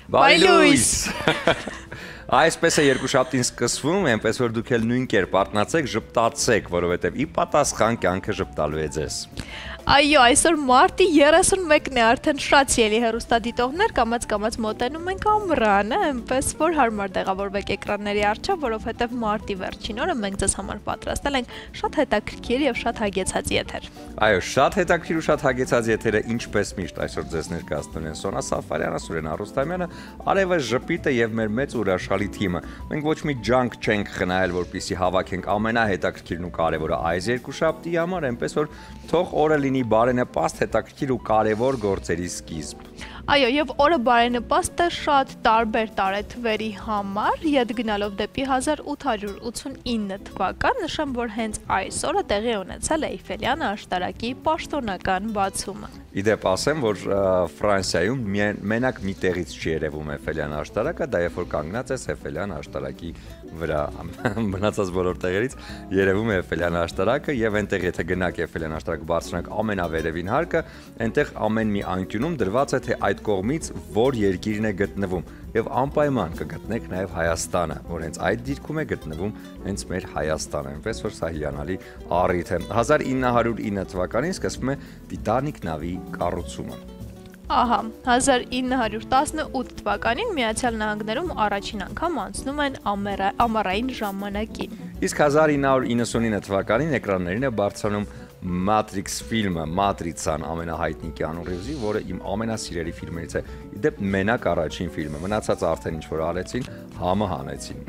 Բարի լույս։ Այսպես է երկուշաբթին սկսվում, այնպես որ դուք էլ նույն կերպ արթնացեք, ժպտացեք, որովհետև ի պատասխան կյանքը ժպտալու է ձեզ։ Այո, այսօր մարտի 31-ն է, արդեն շատ սիրելի հեռուստադիտողներ, կամաց մոտենում ենք ամռանը, այնպես որ հարմար տեղավորվեք էկրանների առջև, որովհետև մարտի վերջին օրը մենք ձեզ համար պատրաստել ենք շատ հետաքրքիր եւ շատ հագեցած եթեր։ Այո, շատ հետաքրքիր ու շատ հագեցած եթերը ինչպես միշտ այսօր ձեզ ներկայացնում են Սոնա Սաֆարյանը, Սուրեն Արուստամյանը, Արևը Ժպիտը եւ մեր մեծ ուրախալի թիմը։ Մենք ոչ մի ջանք չենք խնայել, որպեսզի հավաքենք ամենահետաքրքիրն ու կարևորը այս երկուշաբթի համար, այնպես որ թող օրը լինի բարենպաստ, հետաքրքիր ու կարևոր գործերի սկիզբ։ Այո, եւ օրը բարենպաստ է շատ տարբեր տարեթվերի համար, ետ գնալով դեպի 1889 թվական, նշեմ, որ հենց այս օրը տեղի ունեցել է Էյֆելյան աշտարակի պաշտոնական բացումը։ Իդեպ ասեմ, որ Ֆրանսիայում մենակ մի տեղից չի երևում Էյֆելյան աշտարակը, դա երբ որ կանգնած ես Էյֆելյան աշտարակի վրա, մնացած բոլոր տեղերից երևում է Էյֆելյան աշտարակը եւ այնտեղ եթե գնաք Էյֆելյան աշտարակը բարձրանաք ամենավերևին հարկը, այնտեղ ամեն մի անկյունում դրված է թե այդ կողմից որ երկիրն է գտնվում եւ անպայման կգտնեք նաեւ Հայաստանը, որ հենց այդ դիրքում է գտնվում հենց մեր Հայաստանը, այնպես որ սա հիանալի առիթ է։ 1909 թվականին սկսվում է Տիտանիկ նավի կառուցումը։ Ահա, 1918 թվականին Միացյալ Նահանգներում առաջին անգամ անցնում են ամառային ժամանակին։ Իսկ 1999 թվականին էկրաններին է բարձրանում Matrix ֆիլմը, Matrix-ան ամենահայտնի Կիանու Ռիվզի, որը իմ ամենասիրելի ֆիլմերից է։ Իդեպ մենակ առաջին ֆիլմը, մնացած արդեն ինչ որ արեցին, համը հանեցին։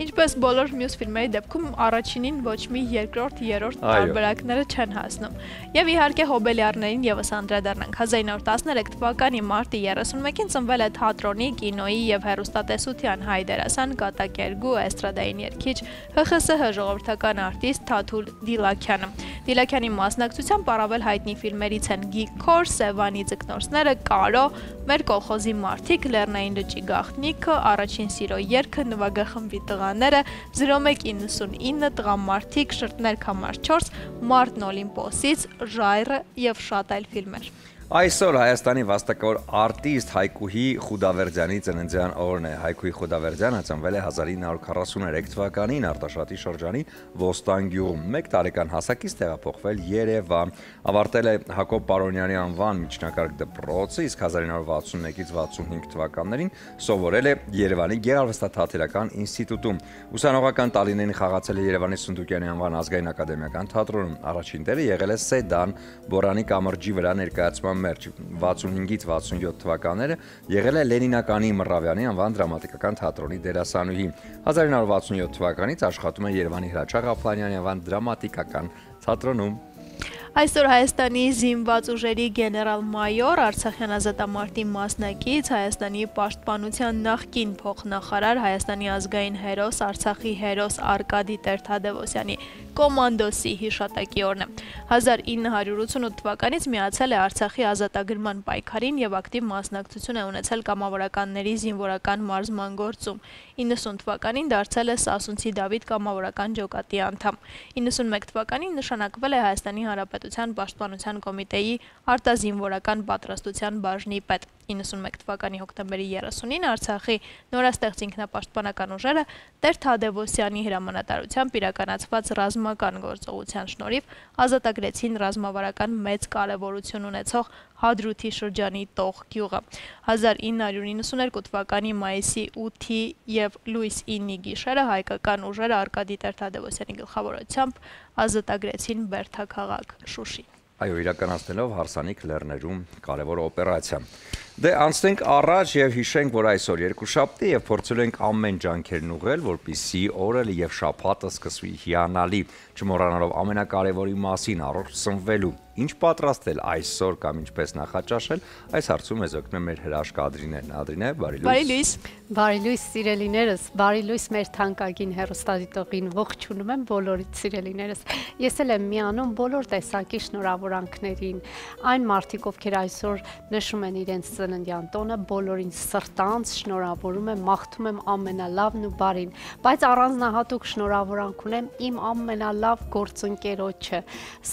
Ինչպես բոլոր մյուս ֆիլմերի դեպքում առաջինին ոչ մի երկրորդ, երրորդ տարբերակները չեն հասնում։ Եվ իհարկե հոբելյարներին եւս անդրադառնանք։ 1913 թվականի մարտի 31-ին ծնվել է թատրոնի, կինոյի եւ հեռուստատեսության հայ դերասան, կատակերգու, էստրադային երգիչ, ՀԽՍՀ ժողովրդական արտիստ Թաթուլ Դիլաքյանը։ Դիլաքյանի մասնակցությամբ առավել հայտնի ֆիլմերից են Գիգքոր, Սևանի ձկնորսները, Կարո, Մեր կոլխոզի մարդիկ, Լեռնային լճի գաղտնիքը, Առաջին սիրո երգը, Նվագախմբի տղաները, 0199 տղամարդիկ, Շրտներ քամար 4, Մարտն Օլիմպոսից, Ժայռը եւ շատ այլ ֆիլմեր։ Այսօր Հայաստանի վաստակավոր արտիստ Հայկուհի Խուդավերդյանի ծննդյան օրն է։ Հայկուհի Խուդավերդյանը ծնվել է 1943 թվականին Արտաշատի շրջանի Ոստան գյուղում։ 1 տարեկան հասակից տեղափոխվել Երևան, ավարտել է Հակոբ Պարոնյանի անվան միջնակարգ դպրոցը, իսկ 1961-ից 65 թվականներին սովորել է Երևանի Գեղարվեստաթատերական ինստիտուտում։ Ուսանողական տարիներին խաղացել է Երևանի Սունդուկյանի անվան ազգային ակադեմիական թատրոնում։ Առաջին դերը եղել է Սեդան Բորանի կամրջի վրա ներկայացման 65-ից 67 թվականները եղել է Լենինականի Մռավյանի անվան դրամատիկական թատրոնի դերասանուհի։ 1967 թվականից աշխատում է Երևանի Հրաչյա Ղափանյանի անվան դրամատիկական թատրոնում։ Այսօր Հայաստանի զինված ուժերի գեներալ-մայոր, Արցախյան ազատամարտի մասնակից, Հայաստանի պաշտպանության նախկին փոխնախարար, Հայաստանի ազգային հերոս, Արցախի հերոս Արկադի Տեր-Թադևոսյանի կոմանդոսի հիշատակի օրն է։ 1988 թվականից միացել է Արցախի ազատագրման պայքարին եւ ակտիվ մասնակցություն է ունեցել կամավորականների զինվորական մարզման գործում։ 90 թվականին դարձել է Սասունցի Դավիթ կամավորական ջոկատի անդամ։ 91 թվականին նշանակվել է Հայաստանի Հանրապետության Պաշտպանության կոմիտեի արտազինվորական պատրաստության բաժնի պետ։ 91 թվականի հոկտեմբերի 30-ին Արցախի նորաստեղծ ինքնապաշտպանական ուժերը Տեր-Թադևոսյանի հրամանատարությամբ իրականացված ռազմական գործողության շնորհիվ ազատագրեցին ռազմավարական մեծ կարևորություն ունեցող Հադրութի շրջանի Տող գյուղը։ 1992 թվականի մայիսի 8-ի եւ լույս 9-ի գիշերը հայկական ուժերը Արկադի Տեր-Թադևոսյանի գլխավորությամբ ազատագրեցին Բերդաքաղաք Շուշի։ Այո, իրականացնելով հարսանիք լեռներում կարևոր օպերացիա։ Դե անցնենք առաջ եւ հիշենք, որ այսօր երկուշաբթի եւ փորձելու ենք ամեն ջանքերն ուղղել, որպեսզի օրը եւ շաբաթը սկսվի հիանալի, չմոռանալով ամենակարևորի մասին, առողջ սնվելու։ Ինչ պատրաստել այսօր կամ ինչպես նախաճաշել, այս հարցում մեզ օգնում է մեր հրաշք Ադրինեն։ Ադրինե, բարի լույս։ Բարի լույս։ Բարի լույս, սիրելիներս, բարի լույս մեր թանկագին հեռուստադիտողին, ողջունում եմ բոլորիդ սիրելիներս։ Ես էլ եմ միանում բոլոր տեսակի շնորհավորանքներին, այն մարդիկ, ովքեր այսօր նշում են իրենց ծննդյան տոնը, բոլորին սրտանց շնորհավորում եմ, մաղթում եմ ամենալավն ու բարին, բայց առանձնահատուկ շնորհավորանք ունեմ իմ ամենալավ գործընկերոջը,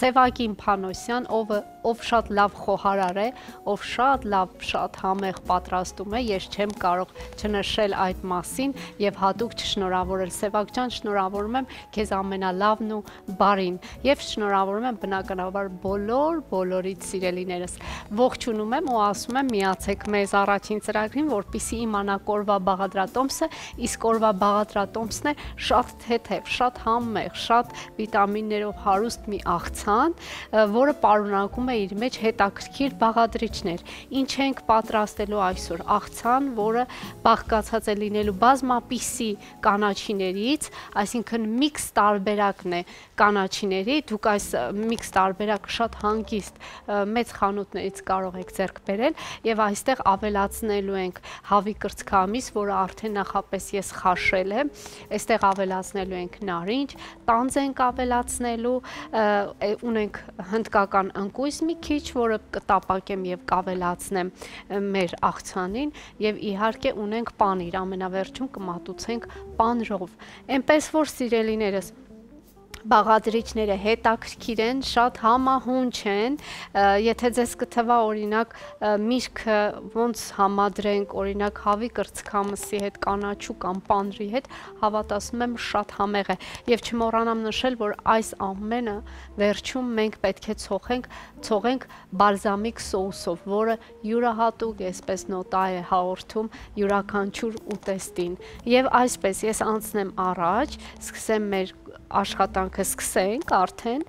Սևակին Փանոսյան, պատմության, ով շատ լավ խոհարար է, ով շատ լավ, շատ համեղ պատրաստում է, ես չեմ կարող չնշել այդ մասին եւ հատուկ չշնորհավորել Սևակ ջան, շնորհավորում եմ քեզ ամենալավն ու բարին եւ շնորհավորում եմ բնականաբար բոլորից սիրելիներս։ Ողջունում եմ ու ասում եմ միացեք մեզ առաջին ծրագրին, որպեսզի իմանաք օրվա բաղադրատոմսը, իսկ օրվա բաղադրատոմսն է շատ թեթև, շատ համեղ, շատ վիտամիններով հարուստ մի աղցան, որը պարունակում է իր մեջ հետաքրքիր բաղադրիչներ։ Ինչ ենք պատրաստելու այսօր։ Աղցան, որը բաղկացած է լինելու բազմապիսի կանաչիներից, այսինքն միքս տարբերակն է կանաչիների, դուք այս միքս տարբերակը շատ հանգիստ մեծ խանութներից կարող եք ձեռք բերել եւ այստեղ ավելացնելու ենք հավի կրծքամիս, որը արդեն նախապես ես խաշել եմ, այստեղ ավելացնելու ենք նարինջ, տանձ ենք ավելացնելու, ունենք հնդկական ընկույզ մի քիչ, որը կտապակեմ եւ կավելացնեմ մեր աղցանին եւ իհարկե ունենք պանիր, ամենավերջում կմատուցենք պանրով։ Այնպես որ սիրելիներս բաղադրիչները հետաքրքիր են, շատ համահունչ են, եթե ձեզ կթվա օրինակ միրգը ոնց համադրենք օրինակ հավի կրծքամսի հետ, կանաչու կամ պանրի հետ, հավատացնում եմ շատ համեղ է եւ չմոռանամ նշել, որ այս ամենը վերջում մենք պետք է ցողենք բալզամիկ սոուսով, որը յուրահատուկ այսպես նոտա է հաղորդում յուրաքանչյուր ուտեստին։ Եվ այսպես ես անցնեմ առաջ, սկսեմ մեր աշխատանքը սկսենք արդեն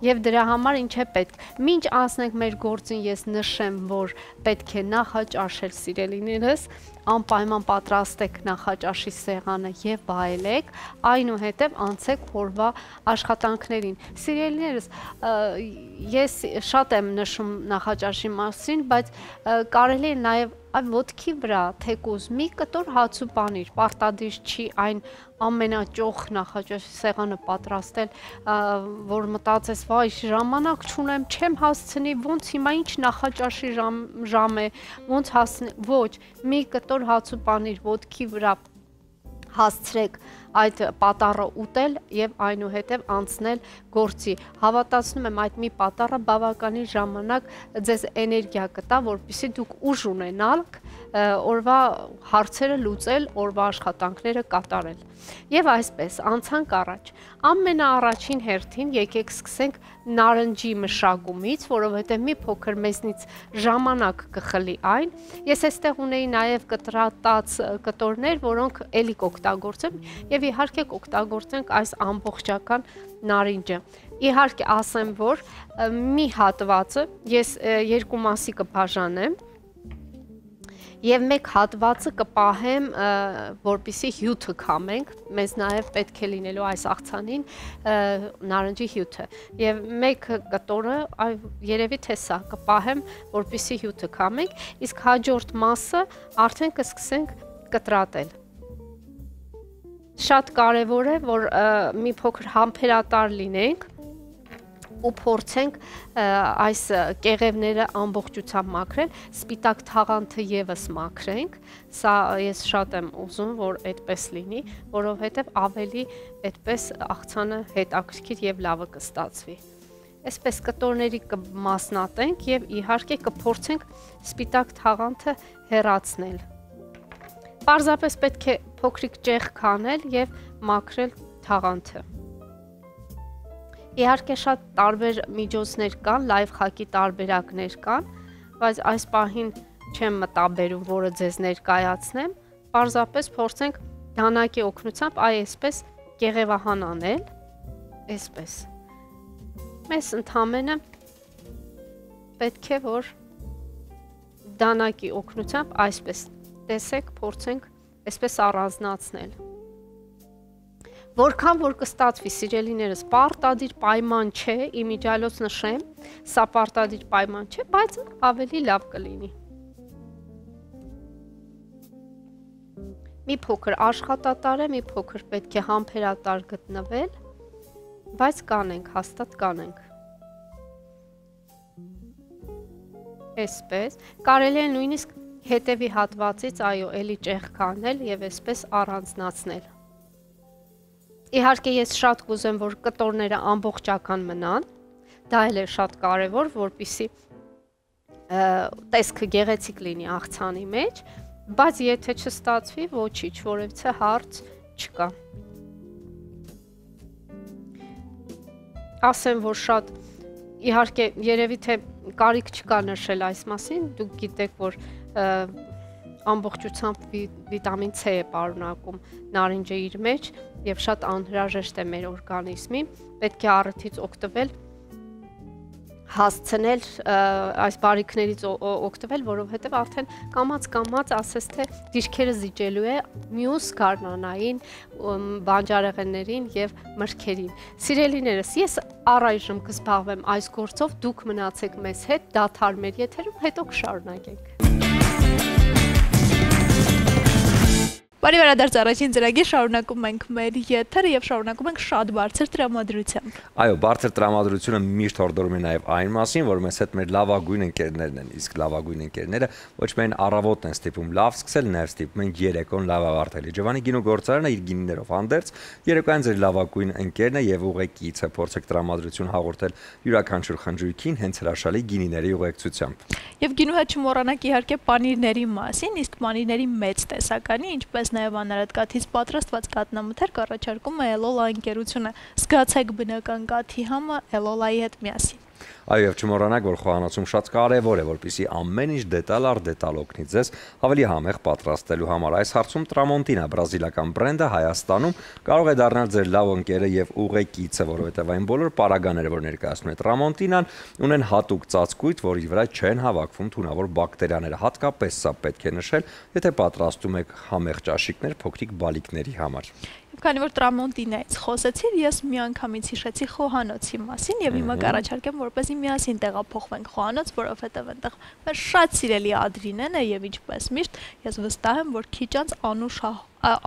եւ դրա համար ինչ է պետք։ Մինչ անցնենք մեր գործին, ես նշեմ, որ պետք է նախաճաշել սիրելիներս, անպայման պատրաստեք նախաճաշի սեղանը եւ վայելեք, այնուհետեւ անցեք օրվա աշխատանքներին։ Սիրելիներս, ես շատ եմ նշում նախաճաշի մասին, բայց կարելի է նաեւ ոտքի վրա թեկուզ մի կտոր հաց ու պանիր, պարտադիր չի այն ամենաճոխ նախաճաշի սեղանը պատրաստել, որ մտածես, վայ, ժամանակ չունեմ, չեմ հասցնի, ոնց հիմա ինչ նախաճաշի ժամ է, ոնց հասցնի, ոչ, մի կտոր հաց ու պանիր ոտքի վրա հասցրեք այդ պատարը ուտել եւ այնուհետեւ անցնել գործի։ Հավատացնում եմ այդ մի պատարը բավականին ժամանակ ձեզ էներգիա կտա, որպեսզի դուք ուժ ունենալք օրվա հարցերը լուծել, օրվա աշխատանքները կատարել։ Եվ այսպես անցանք առաջ։ Ամենաառաջին հերթին եկեք սկսենք նարնջի մշակումից, որովհետև մի փոքր մեզնից ժամանակ կխլի այն։ Ես այստեղ ունեի նաև կտրատած կտորներ, որոնք էլի կօգտագործեմ եւ իհարկե կօգտագործենք այս ամբողջական նարինջը։ Իհարկե ասեմ, որ մի հատվածը ես երկու մասի կբաժանեմ եւ մեկ հատվածը կպահեմ, որպեսզի հյութը քամենք, մեզ նաեւ պետք է լինելու այս աղցանին նարնջի հյութը։ Եվ մեկ կտորը երևի թե սա կպահեմ, որպեսզի հյութը քամենք, իսկ հաջորդ մասը արդեն կսկսենք կտրատել։ Շատ կարևոր է, որ մի փոքր համբերատար լինենք ու փորձենք այս կեղևները ամբողջությամբ մաքրել, սպիտակ թաղանթը եւս մաքրենք, սա ես շատ եմ ուզում, որ այդպես լինի, որովհետեւ ավելի այդպես աղցանը հետաքրքիր եւ լավը կստացվի։ Այսպես կտորների կմասնատենք եւ իհարկե կփորձենք սպիտակ թաղանթը հեռացնել։ Պարզապես պետք է փոքրիկ ճեղք քանել եւ մաքրել թաղանթը։ Իհարկե շատ տարբեր միջոցներ կան, լայվ խակի տարբերակներ կան, բայց այս պահին չեմ մտաբերում, որը ձեզ ներկայացնեմ, պարզապես փորձենք դանակի օգնությամբ այսպես կեղևահան անել, այսպես։ Մեզ ընդամենը պետք է, որ դանակի օգնությամբ այսպես, տեսեք, փորձենք այսպես առանձնացնել։ Որքան որ կստացվի սիրելիներս, պարտադիր պայման չէ, իմիջիալոց նշեմ, սա պարտադիր պայման չէ, բայց ավելի լավ կլինի։ Մի փոքր աշխատատար է, մի փոքր պետք է համբերատար գտնվել, բայց կանենք, հաստատ կանենք։ Այսպես, կարելի է նույնիսկ հետևի հատվածից, այո, էլի ճեղք անել եւ այսպես առանձնացնել։ Իհարկե ես շատ կուզեմ, որ կտորները ամբողջական մնան, Դա էլ է շատ կարևոր, որպեսզի տեսքը գեղեցիկ լինի աղցանի մեջ, բայց եթե չստացվի, ոչինչ, որևիցե հարց չկա։ Ասեմ, որ շատ իհարկե երևի թե կարիք չկա նշել այս մասին, դուք գիտեք, որ ամբողջությամբ վիտամին C է պարունակում նարինջը իր մեջ եւ շատ անհրաժեշտ է մեր օրգանիզմին, պետք է առիթից օգտվել, հասցնել այս բարիքներից օգտվել, որովհետև արդեն կամած ասես թե դիրքերը զիջելու է մյուս գարնանային բանջարեղեններին եւ մրգերին։ Սիրելիներս, ես առայժմ կզբաղվեմ այս գործով, դուք մնացեք մեզ հետ, դադար մեր եթերում, հետո կշարունակենք։ Բարի վերադարձ առաջին ծրագիր, շարունակում ենք մեր եթերը եւ շարունակում ենք շատ բարձր տրամադրությամբ։ Այո, բարձր տրամադրությունը միշտ հորդորում է նաև այն մասին, որ մեզ հետ մեր լավագույն ընկերներն են, իսկ լավագույն ընկերները ոչ միայն առավոտն են ստիպում լավ սկսել, նաև ստիպում են երեկոն լավ ավարտել։ Ջովանի գինու գործարանը իր գինիներով հանդերձ երեկոյան ձեր լավագույն ընկերն է եւ ուղեկիցը, փորձեք տրամադրություն հաղորդել յուրաքանչյուր խնջույքին հենց հրաշալի գինիների ուղեկցությամբ։ Եվ գինու հետ չմոռանաք իհարկե պանիրների մասին, իսկ պանիրների մեծ տեսականի, ինչպես նաև անարատ պատրաստված կատնամթերք առաջարկում է Էլոլա ընկերությունը։ Զգացեք բնական կաթի համը Էլոլայի հետ միասին։ Այո, եւ չմոռանաք, որ խոհանոցում շատ կարևոր է, որպեսզի ամեն ինչ դետալ առ դետալ օգնի ձեզ ավելի համեղ պատրաստելու համար։ Այս հարցում Տրամոնտինա բրազիլական բրենդը Հայաստանում կարող է դառնալ ձեր լավ ընկերը եւ ուղեկիցը, որովհետեւ այն բոլոր պարագաները, որ ներկայացնում է Տրամոնտինան, ունեն հատուկ ծածկույթ, որի վրա չեն հավաքվում թունավոր բակտերիաները։ Հատկապես սա պետք է նշել, եթե պատրաստում եք համեղ ճաշիկներ փոքրիկ բալիկների համար։ Քանի որ Տրամոնտինայից խոսեցիր, ես միանգամից հիշեցի խոհանոցի մասին եւ հիմա կառաջարկեմ, որպեսզի միասին տեղափոխվենք խոհանոց, որովհետեւ այնտեղ մեր շատ սիրելի Ադրինեն է եւ ինչպես միշտ ես վստահ եմ, որ քիչ անց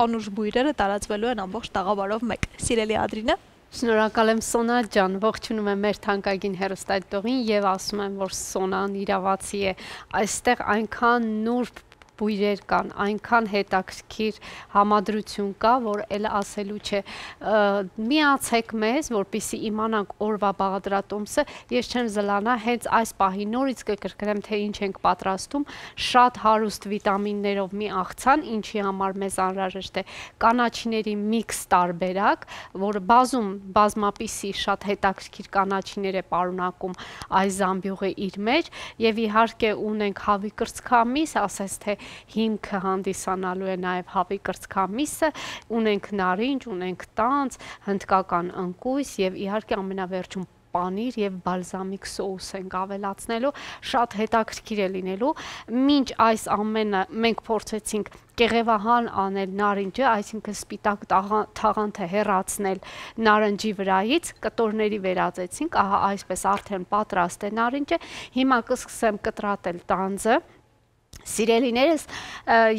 անուշ բույրերը տարածվելու են ամբողջ տաղավարով մեկ։ Սիրելի Ադրինե, շնորհակալ եմ Սոնա ջան, ողջունում եմ մեր թանկագին հեռուստադիտողին եւ ասում եմ, որ Սոնան իրավացի է։ Այստեղ այնքան նուրբ բույրեր կան, այնքան հետաքրքիր համադրություն կա, որ էլ ասելու չէ։ Միացեք մեզ, որպեսզի իմանանք օրվա բաղադրատոմսը, ես չեմ զլանա, հենց այս պահի նորից կկրկնեմ, թե ինչ ենք պատրաստում, շատ հարուստ վիտամիններով մի աղցան, ինչի համար մեզ անհրաժեշտ է կանաչիների միքս տարբերակ, որը բազմապիսի շատ հետաքրքիր կանաչիներ է պարունակում այս զամբյուղը իր մեջ, եւ իհարկե ունենք հավի կրծքամիս, ասես թե հիմքը հանդիսանալու է նաև հավի կրծքամիսը, ունենք նարինջ, ունենք տանձ, հնդկական ընկույզ եւ իհարկե ամենավերջում պանիր եւ բալզամիկ սոուս ենք ավելացնելու, շատ հետաքրքիր է լինելու։ Մինչ այս ամենը մենք փորձեցինք կեղևահան անել նարինջը, այսինքն սպիտակ թաղանթը հեռացնել նարնջի վրայից, կտորների վերածեցինք, ահա այսպես արդեն պատրաստ է նարինջը, հիմա կսկսեմ կտրատել տանձը։ Սիրելիներս,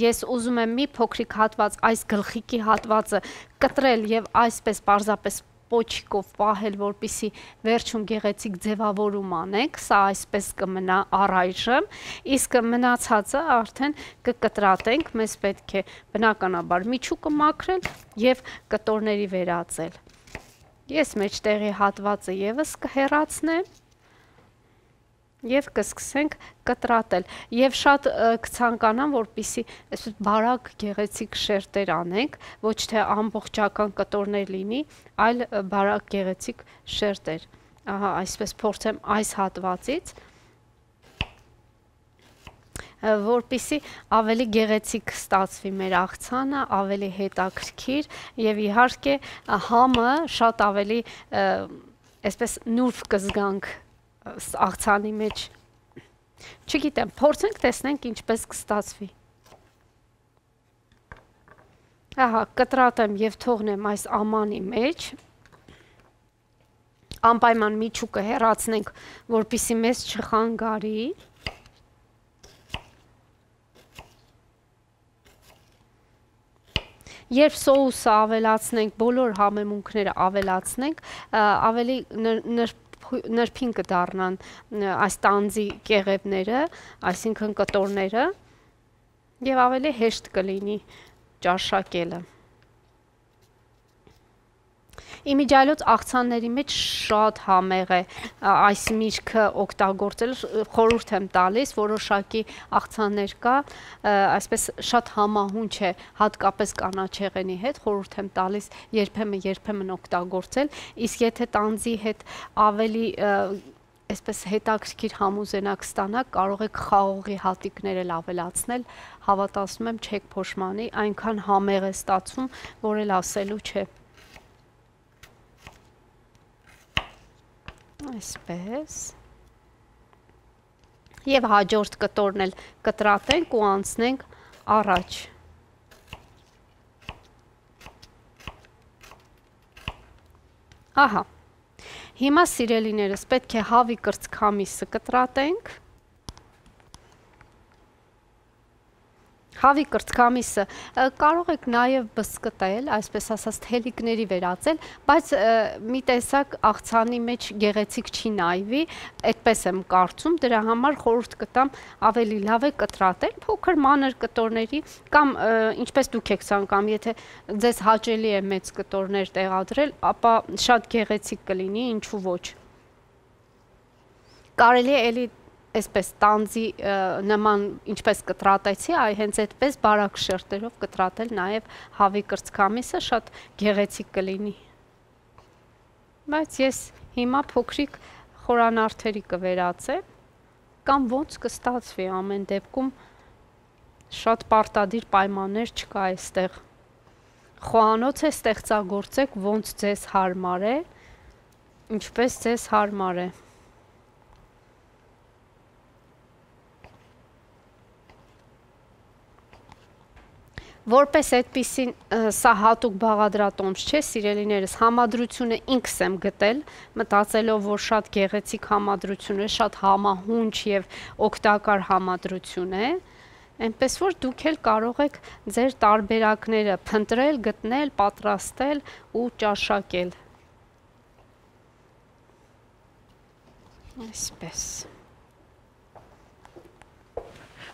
ես ուզում եմ մի փոքրիկ հատված, այս գլխիկի հատվածը կտրել եւ այսպես պարզապես պոչիկով պահել, որպեսզի վերջում գեղեցիկ ձևավորում անենք, սա այսպես կմնա առայժմ, իսկ մնացածը արդեն կկտրատենք, մեզ պետք է բնականաբար միջուկը մաքրել եւ կտորների վերածել։ Ես մեջտեղի հատվածը եւս կհեռացնեմ եւ կսկսենք կտրատել եւ շատ կցանկանամ, որպեսզի այսպես բարակ գեղեցիկ շերտեր անենք, ոչ թե ամբողջական կտորներ լինի, այլ բարակ գեղեցիկ շերտեր։ Ահա այսպես փորձեմ այս հատվածից, որպեսզի ավելի գեղեցիկ ստացվի մեր աղցանը, ավելի հետաքրքիր եւ իհարկե համը շատ ավելի այսպես նուրբ կզգանք աղցանի մեջ, չգիտեմ, փորձենք տեսնենք ինչպես կստացվի։ Ահա, կտրատեմ եւ թողնեմ այս ամանի մեջ, անպայման միջուկը հեռացնենք, որպեսզի մեզ չխանգարի։ Երբ սոուսը ավելացնենք, բոլոր համեմունքները ավելացնենք, ավելի նրբին կդառնան այս տանձի կեղևները, այսինքն կտորները, եւ ավելի հեշտ կլինի ճաշակելը։ Իմիջիայլոց աղցանների մեջ շատ համեղ է այս միրգը օգտագործել, խորհուրդ եմ տալիս, որոշակի աղցաններ կա, այսպես շատ համահունչ է, հատկապես կանաչեղենի հետ, խորհուրդ եմ տալիս երբեմն օգտագործել, իսկ եթե տանձի հետ ավելի այսպես հետաքրքիր համուզենակ ստանաք, կարող եք խաղողի հատիկներ էլ ավելացնել, հավատացնում եմ չեք փոշմանի, այնքան համեղ է ստացվում, որ էլ ասելու չէ։ Այսպես։ Եվ հաջորդ կտորն էլ կտրատենք ու անցնենք առաջ։ Ահա։ Հիմա սիրելիներս պետք է հավի կրծքամիսը կտրատենք։ Հավի կրծքամիսը կարող եք նաև բսկտել, այսպես ասած թելիկների վերածել, բայց մի տեսակ աղցանի մեջ գեղեցիկ չի նայվի, այդպես եմ կարծում, դրա համար խորհուրդ կտամ ավելի լավ է կտրատել, փոքր մանր կտորների կամ ինչպես դուք եք ցանկանում, եթե ձեզ հաճելի է մեծ կտորներ տեղադրել, ապա շատ գեղեցիկ կլինի, ինչու ոչ։ Կարելի է էլի այսպես տանձի նման ինչպես կտրատեցի, այ հենց այդպես բարակ շերտերով կտրատել նաև հավի կրծքամիսը շատ գեղեցիկ կլինի։ Բայց ես հիմա փոքրիկ խորանարդերի կվերածեմ, կամ ոնց կստացվի ամեն դեպքում շատ պարտադիր պայմաններ չկա այստեղ։ Խոհանոց է ստեղծագործեք ոնց ձեզ հարմար է, ինչպես ձեզ հարմար է։ Որպես այդպիսին սա հատուկ բաղադրատոմս չէ, սիրելիներս, համադրությունը ինքս եմ գտել, մտածելով, որ շատ գեղեցիկ համադրություն է, շատ համահունչ եւ օգտակար համադրություն է, այնպես որ դուք էլ կարող եք ձեր տարբերակները փնտրել, գտնել, պատրաստել ու ճաշակել։ Այսպես։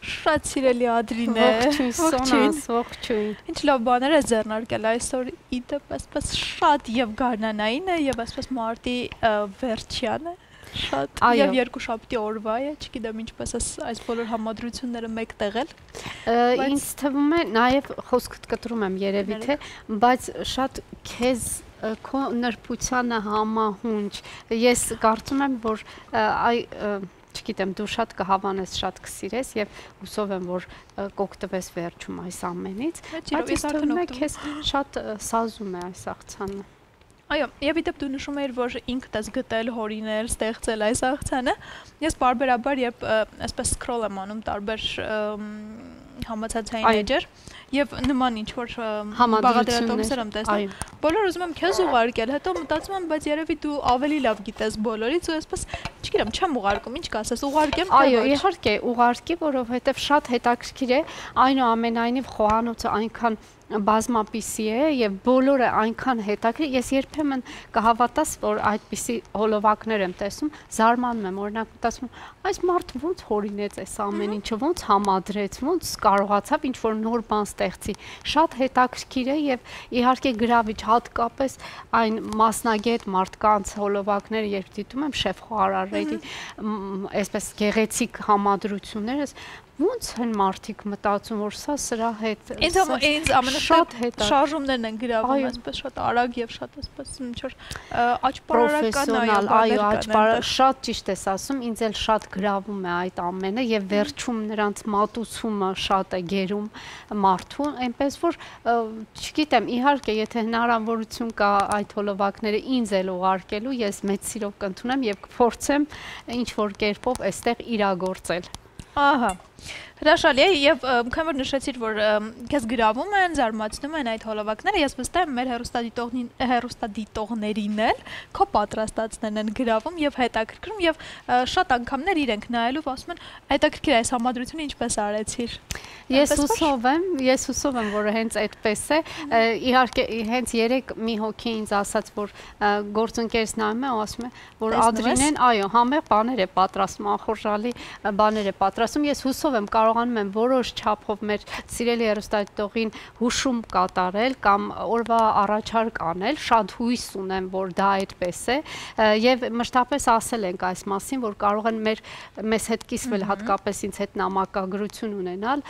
Շատ սիրելի Ադրին է։ Ողջույն, Սոնաս, ողջույն։ Ինչ լավ բաներ է ձեռնարկել այսօր իդեպ այսպես շատ եւ գարնանային է եւ այսպես մարտի վերջյան է։ Շատ եւ երկուշաբթի օրվա է, չգիտեմ ինչպես այս բոլոր համադրությունները մեկտեղել։ Ինձ թվում է նաեւ խոսքդ կտրում եմ երևի թե, բայց շատ քեզ քո նրբությանը համահունչ։ Ես կարծում եմ, որ չգիտեմ, դու շատ կհավանես, շատ կսիրես եւ հուսով եմ, որ կօգտվես վերջում այս ամենից, բայց ես թվում է քեզ շատ սազում է այս աղցանը։ Այո, եւ իդեպ դու նշում ես, որ ինքդ ես գտել, հորինել, ստեղծել այս աղցանը։ Ես բարբերաբար երբ այսպես սկրոլ եմ անում տարբեր համացանցային էջեր եւ նման ինչ որ բաղադրատոմսեր եմ տեսնում։ Բոլոր ուզում եմ քեզ ուղարկել, հետո մտածում եմ, բայց երևի դու ավելի լավ գիտես բոլորից ու այսպես, չգիտեմ, չեմ ուղարկում, ինչ կասես, ուղարկեմ թե ոչ։ Այո, իհարկե, ուղարկի, որովհետեւ շատ հետաքրքիր է, այնուամենայնիվ խոհանոցը այնքան բազմապիսի է եւ բոլորը այնքան հետաքրքիր, ես երբեմն կհավատաս, որ այդպիսի հոլովակներ եմ տեսնում, զարմանում եմ, օրինակ մտածում եմ, այս մարդը ոնց հորինեց այս ամեն ինչը, ոնց համադրեց, ոնց կարողացավ ինչ որ նոր բան ստեղծի։ Շատ հետաքրքիր է եւ իհարկե գրավիչ, հատկապես այն մասնագետ մարդկանց հոլովակները, երբ դիտում եմ շեֆ խոհարարների այսպես գեղեցիկ համադրությունները, ոնց են մարդիկ մտածում, որ սա սրա հետ ինձ ամենաշատ շարժումներն են գրավում, այսպես շատ արագ եւ շատ այսպես ինչ որ աճպարարական այո, աճպարար, շատ ճիշտ ես ասում, ինձ էլ շատ գրավում է այդ ամենը եւ վերջում նրանց մատուցումը շատ է գերում մարդուն, այնպես որ չգիտեմ, իհարկե, եթե հնարավորություն կա այդ հոլովակները ինձ էլ ուղարկելու, ես մեծ սիրով կընդունեմ եւ կփորձեմ ինչ որ կերպով այստեղ իրագործել։ Ահա, հրաշալի է եւ քանի որ նշեցիր, որ քեզ գրավում են, զարմացնում են այդ հոլովակները, ես վստահ եմ մեր հեռուստադիտողներին էլ քո պատրաստածներն են գրավում եւ հետաքրքրում եւ շատ անգամներ իրենք նայելով ասում են հետաքրքիր է այս համադրությունը ինչպես արեցիր։ Ես հուսով եմ, որ հենց այդպես է։ Իհարկե, հենց երեք մի հոգի ինձ ասաց, որ գործընկերս նայում է ու ասում է, որ Ադրինեն, այո, համեղ բաներ է պատրաստում, անխորժալի բաներ է պատրաստում։ Ես հուսով Այդպեսով եմ կարողանում եմ որոշ չափով մեր սիրելի հեռուստադիտողին հուշում կատարել կամ օրվա առաջարկ անել, շատ հույս ունեմ, որ դա այդպես է, եւ մշտապես ասել ենք այս մասին, որ կարող են մեզ հետ կիսվել, հատկապես ինձ հետ նամակագրություն ունենալ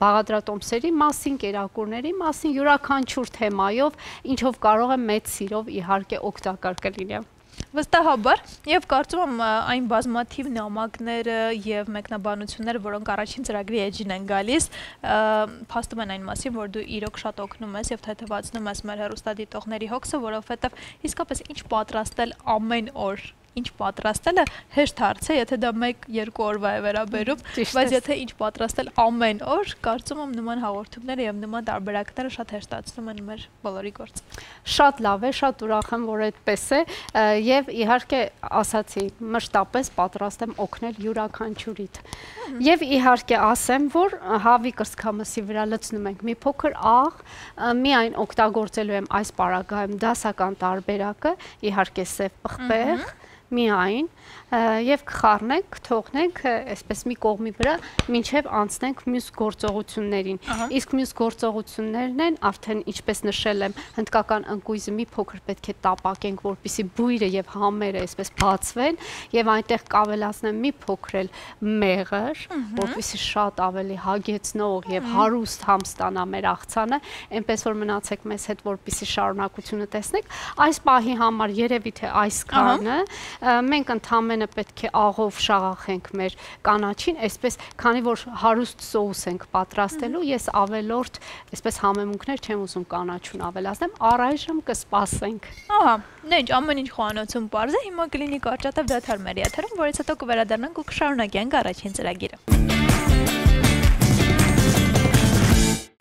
բաղադրատոմսերի մասին, կերակուրների մասին, յուրաքանչյուր թեմայով, ինչով կարող եմ մեծ սիրով իհարկե օգտակար կլինեմ։ Վստահաբար, եւ կարծում եմ այն բազմաթիվ նամակները եւ մեկնաբանությունները, որոնք առաջին ծրագրի էջին են գալիս, փաստում են այն մասին, որ դու իրոք շատ օգնում ես եւ թեթևացնում ես մեր հեռուստադիտողների հոգսը, որովհետեւ իսկապես ինչ պատրաստել ամեն օր, ինչ պատրաստելը հեշտ հարց է, եթե դա 1-2 օրվա է վերաբերում, բայց եթե ինչ պատրաստել ամեն օր, կարծում եմ նման հաղորդումները եւ նման տարբերակները շատ հեշտացնում են մեր բոլորի գործը։ Շատ լավ է, շատ ուրախ եմ, որ այդպես է, եւ իհարկե ասացի, մշտապես պատրաստ եմ օգնել յուրաքանչյուրիդ։ Եվ իհարկե ասեմ, որ հավի կրծքամսի վրա լցնում ենք մի փոքր աղ, միայն օգտագործելու եմ այս պարագայում դասական տարբերակը, իհարկե սև պղպեղ, միայն եւ կխառնենք, թողնենք այսպես մի կողմի վրա, մինչեւ անցնենք մյուս գործողություններին։ Իսկ մյուս գործողություններն են, արդեն ինչպես նշել եմ, հնդկական ընկույզը մի փոքր պետք է տապակենք, որպեսզի բույրը եւ համերը այսպես բացվեն, եւ այնտեղ կավելացնեմ մի փոքր էլ մեղր, որպեսզի շատ ավելի հագեցնող եւ հարուստ համ ստանա մեր աղցանը, այնպես որ մնացեք մեզ հետ, որպեսզի շարունակությունը տեսնեք։ Այս պահի համար երևի թե այսքանը մենք ընդամենը պետք է աղով շաղախենք մեր կանաչին, այսպես քանի որ հարուստ սոուս ենք պատրաստելու, ես ավելորդ այսպես համեմունքներ չեմ ուզում կանաչուն ավելացնեմ, առայժմ կսպասենք։ Ահա, նենց ամեն ինչ խոհանոցում պարզ է, հիմա կլինի կարճատև դադար մեր եթերում, որից հետո կվերադառնանք ու կշարունակենք առաջին ծրագիրը։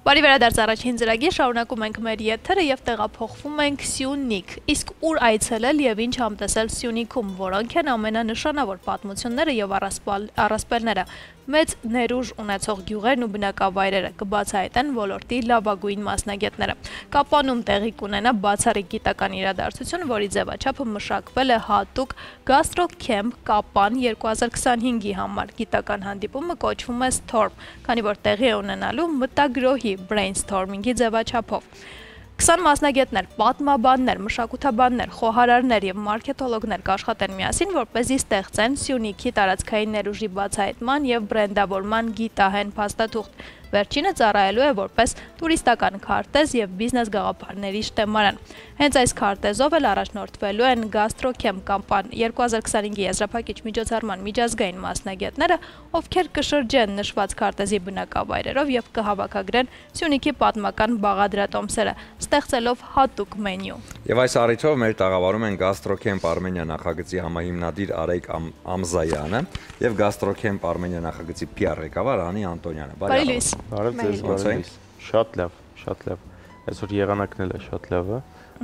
Բարի վերադարձ առաջին ծրագիր, շարունակում ենք մեր եթերը եւ տեղափոխվում ենք Սյունիք։ Իսկ ուր այցելել եւ ինչ համտեսել Սյունիքում, որոնք են ամենանշանավոր պատմությունները եւ առասպելները։ Մեծ ներուժ ունեցող գյուղերն ու բնակավայրերը կբացահայտեն ոլորտի լավագույն մասնագետները։ Կապանում տեղի կունենա բացառիկ գիտական իրադարձություն, որի ձևաչափը մշակվել է հատուկ Gastrocamp Կապան 2025-ի համար։ Գիտական հանդիպումը կոչվում է Storm, քանի որ տեղի է ունենալու մտագրոհի brainstorming-ի ձևաչափով։ 20 մասնագետներ, պատմաբաններ, մշակութաբաններ, խոհարարներ եւ մարքեթոլոգներ կաշխատեն միասին, որպեսզի ստեղծեն Սյունիքի տարածքային ներուժի բացահայտման եւ բրենդավորման գիտահեն փաստաթուղթ։ Վերջինը ծառայելու է որպես տուրիստական քարտեզ եւ բիզնես գաղափարների շտեմարան։ Հենց այս քարտեզով էլ առաջնորդվելու են Gastrocamp Կապան 2025-ի եզրափակիչ միջոցառման միջազգային մասնագետները, ովքեր կշրջեն նշված քարտեզի բնակավայրերով եւ կհավաքագրեն Սյունիքի պատմական բաղադրատոմսերը, ստեղծելով հատուկ մենյու։ Եվ այս առիթով մեր տաղավարում են Gastrocamp Armenia նախագծի համահիմնադիր Արայք Ամզայանը եւ Gastrocamp Armenia նախագծի PR ղեկավար Անի Անտոնյանը։ Բարի լույս։ Բարև ձեզ, բարև։ Շատ լավ, շատ լավ։ Այսօր եղանակն էլ է շատ լավը,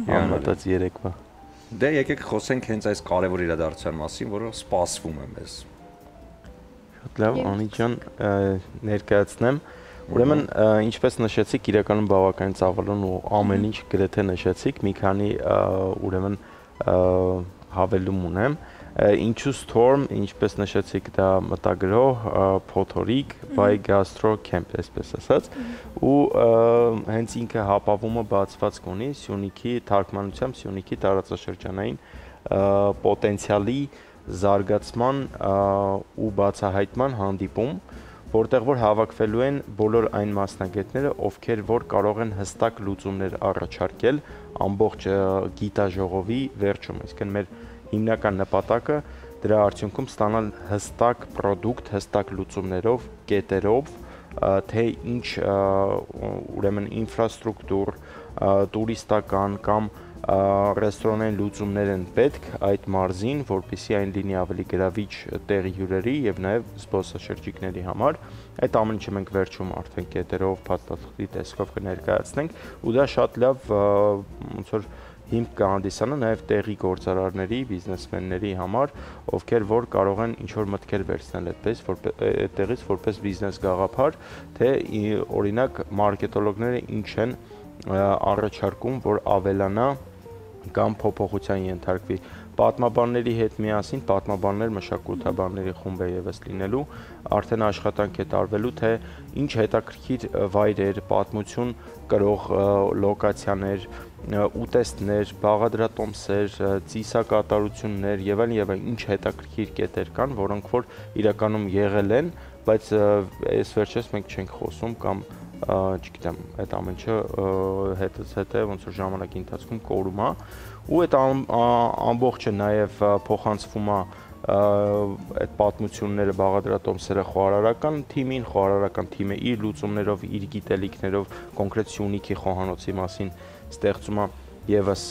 համատած երեկվա։ Դե եկեք խոսենք հենց այս կարևոր իրադարձության մասին, որը սպասվում է մեզ։ Շատ լավ, Անի ջան, ներկայացնեմ։ Ուրեմն, ինչպես նշեցիք, իրականում բավականին ծավալուն ու ամեն ինչ գրեթե նշեցիք, մի քանի ուրեմն հավելում ունեմ։ Ինչու Storm, ինչպես նշեցիք, դա մտագրող, փոթորիկ, by Gastrocamp, այսպես ասած, ու հենց ինքը հապավումը բացված կունի Սյունիքի թարգմանությամբ Սյունիքի տարածաշրջանային պոտենցիալի զարգացման ու բացահայտման հանդիպում, որտեղ որ հավաքվելու են բոլոր այն մասնագետները, ովքեր որ կարող են հստակ լուծումներ առաջարկել ամբողջ գիտաժողովի վերջում, այսինքն մեր հիմնական նպատակը դրա արդյունքում ստանալ հստակ պրոդուկտ, հստակ լուծումներով, կետերով, թե ինչ ուրեմն ինֆրաստրուկտուր, տուրիստական կամ ռեստորանային լուծումներ են պետք այդ մարզին, որպեսզի այն լինի ավելի գրավիչ տեղի հյուրերի եւ նաեւ զբոսաշրջիկների համար։ Այդ ամեն ինչը մենք վերջում արդեն կետերով, փաստաթղթի տեսքով կներկայացնենք, ու դա շատ լավ ոնց որ հիմք կհանդիսանա նաև տեղի գործարարների, բիզնեսմենների համար, ովքեր որ կարող են ինչ-որ մտքեր վերցնել այդտեղից որպես բիզնես գաղափար, թե օրինակ մարքետոլոգները ինչ են առաջարկում, որ ավելանա կամ փոփոխության ենթարկվի Պատմաբանների հետ միասին պատմաբաններ մշակութաբանների խումբ է եւս լինելու, արդեն աշխատանք է տարվելու, թե ինչ հետաքրքիր վայրեր, պատմություն կրող լոկացիաներ, ուտեստներ, բաղադրատոմսեր, ծիսակատարություններ եւ այլն ինչ հետաքրքիր կետեր կան, որոնք որ իրականում եղել են, բայց այս վերջերս մենք չենք խոսում կամ չգիտեմ, այդ ամեն ինչը հետը ոնց որ ժամանակի ընթացքում կորում է, ու այդ ամբողջը նաև փոխանցվում է այդ պատմությունները, բաղադրատոմսերը խոհարարական թիմին, խոհարարական թիմը իր լուծումներով, իր գիտելիքներով կոնկրետ Սյունիքի խոհանոցի մասին ստեղծում է եւս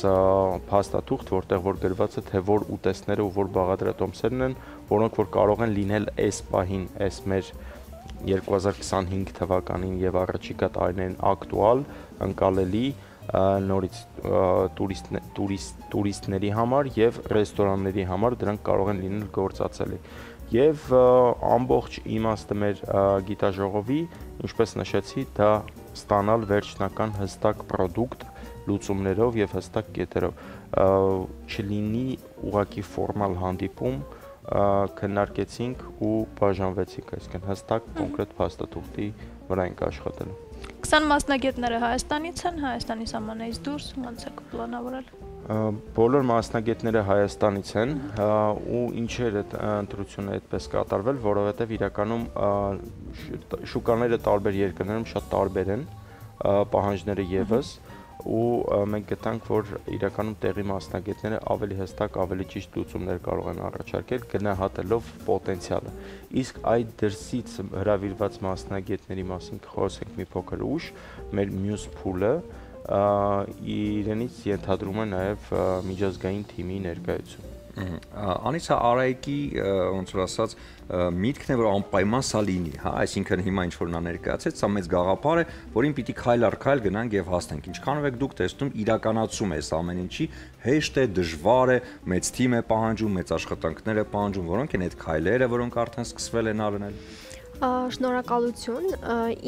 փաստաթուղթ, որտեղ որ գրված է, թե որ ուտեստները ու որ բաղադրատոմսերն են, որոնք որ կարող են լինել այս պահին, այս մեր 2025 թվականին եւ առաջիկա տարիներին ակտուալ, ընկալելի նորից տուրիստների համար եւ ռեստորանների համար դրանք կարող են լինել գործածելի։ Եվ ամբողջ իմաստը մեր գիտաժողովի, ինչպես նշեցի, դա ստանալ վերջնական հստակ պրոդուկտ լուծումներով եւ հստակ կետերով, չլինի ուղղակի ֆորմալ հանդիպում, քննարկեցինք ու բաժանվեցինք, այսինքն հստակ կոնկրետ փաստաթուղթի վրա ենք աշխատելու։ 20 մասնագետները Հայաստանից են, Հայաստանի սահմաններից դուրս, ո՞նց եք պլանավորել։ Բոլոր մասնագետները Հայաստանից են ու ինչեր այդ ընտրությունը այդպես կատարվել, որովհետև իրականում շուկաները տարբեր երկրներում շատ տարբեր են, պահանջները եւս ու մենք գտանք, որ իրականում տեղի մասնագետները ավելի հստակ, ավելի ճիշտ լուծումներ կարող են առաջարկել, գնահատելով պոտենցիալը։ Իսկ այդ դրսից հրավիրված մասնագետների մասին խոսենք մի փոքր ուշ, մեր մյուս փուլը իրենից ենթադրում է նաև միջազգային թիմի ներկայություն։ Անիսա Արայիկի ոնց որ ասած միտքն է, որ անպայման սա լինի, հա, այսինքն հիմա ինչ որ նա ներկայացեց, սա մեծ գաղափար է, որին պիտի քայլ առ քայլ գնանք եւ հասնենք։ Ինչքանով եք դուք տեսնում իրականացում է այս ամեն ինչի, հեշտ է, դժվար է, մեծ թիմ է պահանջում, մեծ աշխատանքներ է պահանջում, որոնք են այդ քայլերը, որոնք արդեն սկսվել են արնել։ Շնորհակալություն,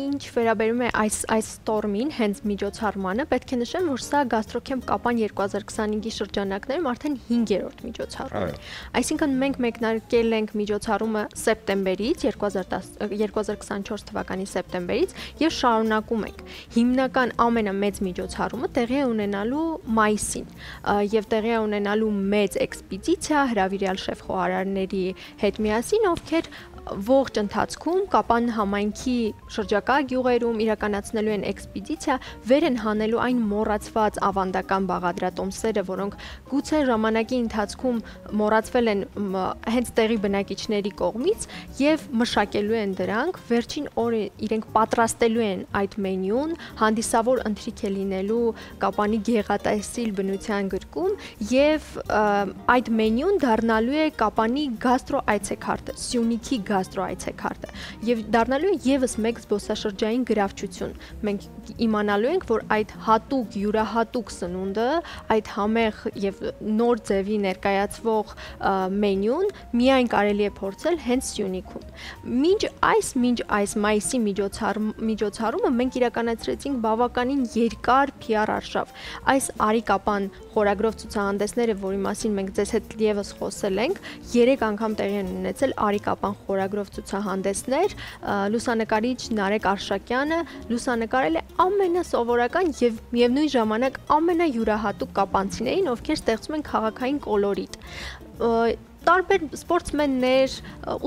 ինչ վերաբերում է այս տորմին, հենց միջոցառմանը, պետք է նշեմ, որ սա Գաստրոքեմփ Կապան 2025-ի շրջանակներում արդեն 5-րդ միջոցառումն է։ Այսինքն մենք մեկնարկել ենք միջոցառումը սեպտեմբերից, 2024 թվականի սեպտեմբերից եւ շարունակում ենք։ Հիմնական ամենամեծ միջոցառումը տեղի է ունենալու մայիսին եւ տեղի է ունենալու մեծ էքսպեդիցիա հրավիրյալ շեֆ խոհարարների հետ միասին, ովքեր ողջ ընթացքում Կապան համայնքի շրջակա գյուղերում իրականացնելու են էքսպեդիցիա, վեր են հանելու այն մոռացված ավանդական բաղադրատոմսերը, որոնք գուցե ժամանակի ընթացքում մոռացվել են հենց տեղի բնակիչների կողմից եւ մշակելու են դրանք, վերջին օրը իրենք պատրաստելու են այդ մենյուն, հանդիսավոր ընթրիք է լինելու Կապանի գեղատեսիլ բնության գրքում եւ այդ մենյուն դառնալու է Կապանի գաստրո այցեքարտը, Սյունիքի գաստրո այցեքարտը եւ դառնալու է եւս մեկ զբոսաշրջային գրավչություն։ Մենք իմանալու ենք, որ այդ հատուկ յուրահատուկ սնունդը, այդ համեղ եւ նոր ձևի ներկայացվող մենյուն միայն կարելի է փորձել հենց Սյունիքում։ Մինչ այս մայիսի միջոցառումը մենք իրականացրեցինք բավականին երկար PR արշավ։ Այս Արի Կապան խորագրով ցուցահանդեսները, որի մասին մենք ձեզ հետ եւս խոսել ենք, 3 անգամ տեղի են ունեցել Արի Կապան խորագրով ցուցահանդեսներ, լուսանկարիչ Նարեկ Արշակյանը լուսանկարել է ամենասովորական եւ միևնույն ժամանակ ամենայուրահատուկ կապանցիներին, ովքեր ստեղծում են քաղաքային կոլորիտ։ Տարբեր սպորտսմեններ,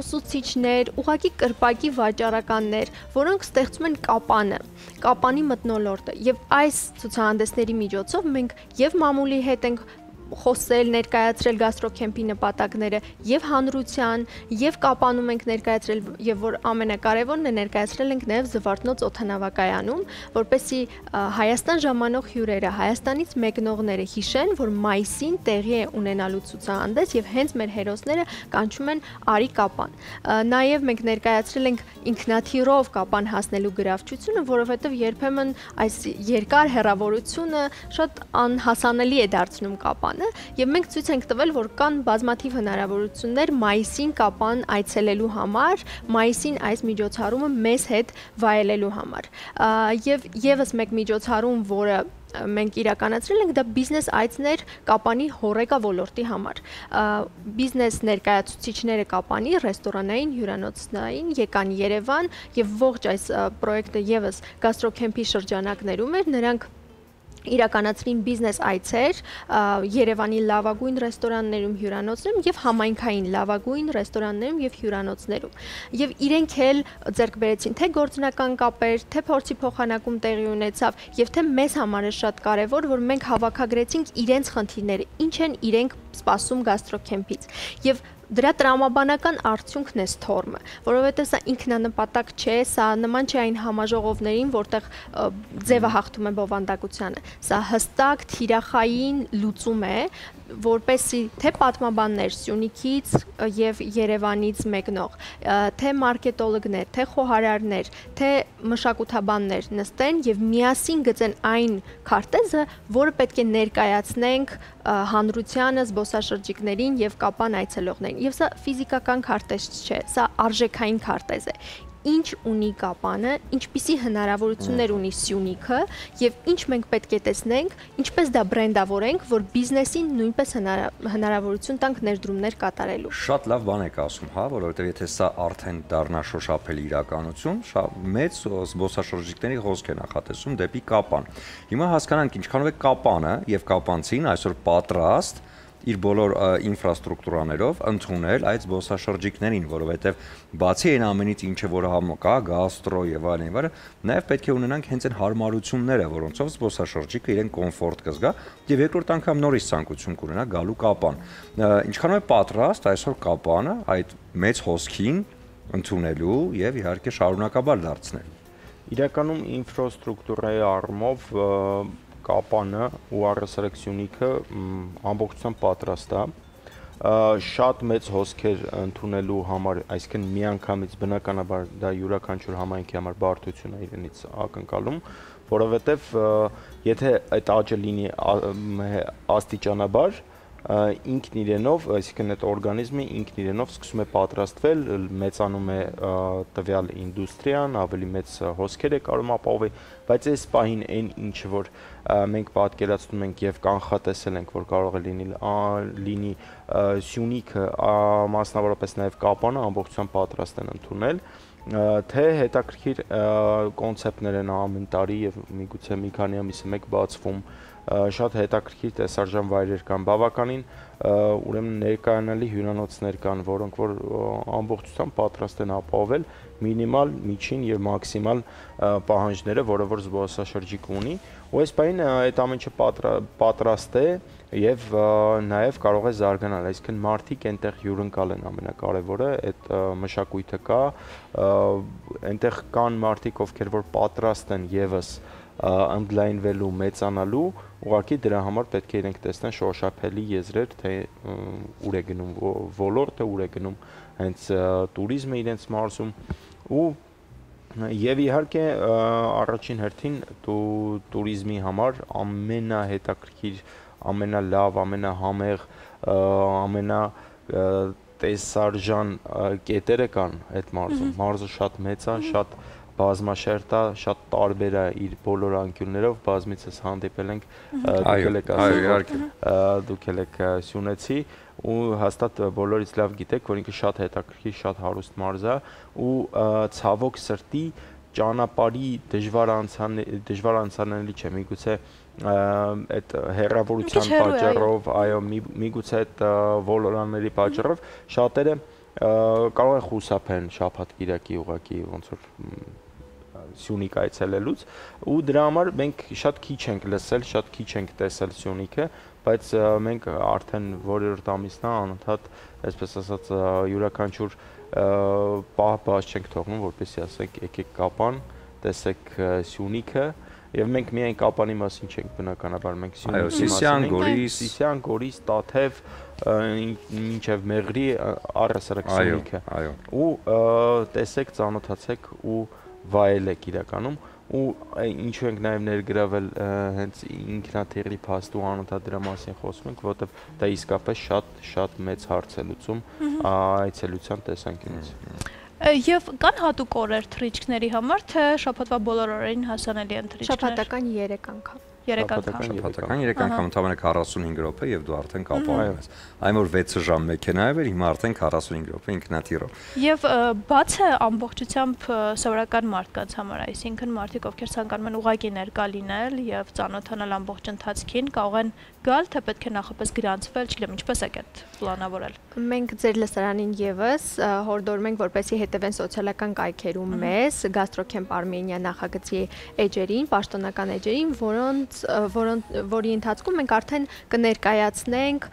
ուսուցիչներ, ուղղակի կրպակի վաճառականներ, որոնք ստեղծում են Կապանի մթնոլորտը եւ այս ցուցահանդեսների միջոցով մենք եւ մամուլի հետ ենք խոսել, ներկայացրել Գաստրոքեմփի նպատակները եւ հանրության, եւ Կապանում ենք ներկայացրել եւ որ ամենակարևորն է ներկայացրել ենք նաեւ Զվարթնոց օդանավակայանում, որպեսզի Հայաստան ժամանող հյուրերը, Հայաստանից մեկնողները հիշեն, որ մայիսին տեղի է ունենալու ցուցահանդես եւ հենց մեր հերոսները կանչում են Արի Կապան։ Նաեւ մենք ներկայացրել ենք ինքնաթիռով Կապան հասնելու գրավչությունը, որովհետեւ երբեմն այս երկար հեռավորությունը շատ անհասանելի է դարձնում Կապանը եւ մենք ցույց ենք տվել, որ կան բազմաթիվ հնարավորություններ մայիսին Կապան այցելելու համար, մայիսին այս միջոցառումը մեզ հետ վայելելու համար։ Եվ եւս մեկ միջոցառում, որը մենք իրականացրել ենք, դա բիզնես այցներ Կապանի հոռեկա ոլորտի համար։ Բիզնես ներկայացուցիչները Կապանի ռեստորանային, հյուրանոցային եկան Երևան եւ ողջ այս պրոյեկտը եւս գաստրոքեմփի շրջանակներում էր, նրանք իրականացրին բիզնես այցեր Երևանի լավագույն ռեստորաններում, հյուրանոցներում եւ համայնքային լավագույն ռեստորաններում եւ հյուրանոցներում։ Եվ իրենք էլ ձեռք բերեցին թե գործնական կապեր, թե փորձի փոխանակում տեղի ունեցավ, եւ թե մեզ համար է շատ կարեւոր, որ մենք հավաքագրեցինք իրենց խնդիրները, ինչ են իրենք սպասում գաստրոքեմփից։ Եվ դրա տրամաբանական արդյունքն է Storm-ը, որովհետև սա ինքնանպատակ չէ, սա նման չէ այն համաժողովներին, որտեղ ձևը հաղթում է բովանդակությանը։ Սա հստակ թիրախային լուծում է, որպեսզի թե պատմաբաններ Սյունիքից եւ Երևանից մեկնող, թե մարքետոլոգներ, թե խոհարարներ, թե մշակութաբաններ նստեն եւ միասին գծեն այն քարտեզը, որը պետք է ներկայացնենք հանրությանը, զբոսաշրջիկներին եւ Կապան այցելողներին։ Եվ սա ֆիզիկական քարտեզ չէ, սա արժեքային քարտեզ է։ Ինչ ունի Կապանը, ինչպիսի հնարավորություններ ունի Սյունիքը եւ ինչ մենք պետք է տեսնենք, ինչպես դա բրենդավորենք, որ բիզնեսին նույնպես հնարավորություն տանք ներդրումներ կատարելու։ Շատ լավ բան եք ասում, հա, որովհետեւ եթե սա արդեն դառնա շոշափելի իրականություն, մեծ զբոսաշրջիկների խոսք է նախատեսում դեպի Կապան։ Հիմա հասկանանք ինչքանով է Կապանը եւ կապանցին այսօր պատրաստ իր բոլոր ինֆրաստրուկտուրաներով ընդունել այդ զբոսաշրջիկներին, որովհետև բացի այն ամենից ինչը որ կա, գաստրո եւ այլն, նաեւ պետք է ունենանք հենց այն հարմարությունները, որոնցով զբոսաշրջիկը իրեն կոմֆորտ կզգա եւ երկրորդ անգամ նորից ցանկություն կունենա գալու Կապան։ Ինչքանով է պատրաստ այսօր Կապանը այդ մեծ հոսքին ընդունելու եւ իհարկե շարունակաբար դարձնել։ Իրականում ինֆրաստրուկտուրայի առումով Կապանը ու առհասարակ Սյունիքը ամբողջությամբ պատրաստ է շատ մեծ հոսքեր ընդունելու համար, այսինքն միանգամից բնականաբար դա յուրաքանչյուր համայնքի համար բարդություն է իրենից ակնկալում, որովհետև եթե այդ աճը լինի աստիճանաբար, ինքն իրենով, այսինքն այդ օրգանիզմը ինքն իրենով սկսում է պատրաստվել, մեծանում է տվյալ ինդուստրիան, ավելի մեծ հոսքեր է կարող ապահովել, բայց այս պահին այն ինչը որ մենք պատկերացնում ենք եւ կանխատեսել ենք, որ կարող է լինի Սյունիքը, մասնավորապես նաեւ Կապանը ամբողջությամբ պատրաստ են ընդունել, թե հետաքրքիր կոնցեպտներ են ամեն տարի եւ միգուցե մի քանի ամիսը մեկ բացվում, շատ հետաքրքիր տեսարժան վայրեր կան բավականին, ուրեմն ներկայանալի հյուրանոցներ կան, որոնք որ ամբողջությամբ պատրաստ են ապահովել մինիմալ, միջին եւ մաքսիմալ պահանջները, որը որ զբոսաշրջիկ ունի, ու այս բանը այդ ամեն ինչը պատրաստ է եւ նաեւ կարող է զարգանալ, այսինքն մարդիկ այնտեղ հյուրընկալ են ամենակարևորը, այդ մշակույթը կա, այնտեղ կան մարդիկ, ովքեր որ պատրաստ են եւս ընդլայնվելու, մեծանալու, ուղղակի դրա համար պետք է իրենք տեսնեն շոշափելի եզրեր, թե ուր է գնում ոլորտը, ուր է գնում հենց տուրիզմը իրենց մարզում ու եւ իհարկե առաջին հերթին տուրիզմի համար ամենահետաքրքիր, ամենալավ, ամենահամեղ, ամենատեսարժան կետերը կան այդ մարզում։ Մարզը շատ մեծ է, շատ բազմաշերտ է, շատ տարբեր է իր բոլոր անկյուններով, բազմիցս հանդիպել ենք, դուք եք Սյունեցի ու հաստատ բոլորից լավ գիտեք, որ ինքը շատ հետաքրքիր, շատ հարուստ մարզ է ու ցավոք սրտի ճանապարհի դժվար անցանելի չէ, միգուցե այդ հեռավորության պատճառով, այո, միգուցե այդ ոլորանների պատճառով շատերը կարող են խուսափեն շաբաթ-կիրակի ուղղակի ոնց որ Սյունիք այցելելուց ու դրա համար մենք շատ քիչ ենք լսել, շատ քիչ ենք տեսել Սյունիքը, բայց մենք արդեն որերորդ ամիսն է անընդհատ, այսպես ասած, յուրաքանչյուր պահ բաց չենք թողնում, որպեսզի ասենք եկեք Կապան, տեսեք Սյունիքը եւ մենք միայն Կապանի մասին չենք բնականաբար, մենք Սիսիան, Գորիս, Տաթև, մինչև Մեղրի առհասարակ Սյունիքը։ Ու տեսեք, ծանոթացեք ու վայելեք իրականում ու ինչու ենք նաև ներգրավել հենց ինքնաթիռի փաստու անընդհատ դրա մասին խոսում ենք, որովհետև դա իսկապես շատ մեծ հարց է լուծում այցելության տեսանկյունից։ Եվ կան հատուկ օրեր թռիչքների համար, թե շաբաթվա բոլոր օրերին հասանելի են թռիչքներ։ Շաբաթական 3 անգամ։ 3 անգամ։ Շաբաթական 3 անգամ ընդամենը 45 րոպե եւ դու արդեն կապահում ես։ Այն որ 6 ժամ մեքենայով էր, հիմա արդեն 45 րոպե ինքնաթիռով։ Եվ բաց է ամբողջությամբ սովորական մարդկանց համար, այսինքն մարդիկ, ովքեր ցանկանում են ուղղակի ներկա լինել եւ ծանոթանալ ամբողջ ընթացքին, կարող են գալ, թե պետք է նախապես գրանցվել, չգիտեմ, ինչպես եք այդ պլանավորել։ Մենք ձեր լսարանին եւս հորդորում ենք, որպեսզի հետևեն սոցիալական կայքերում մեզ, Gastrocamp Armenia նախագծի էջերին, պաշտոնական էջերին, որի ընթացքում մենք արդեն կներկայացնենք,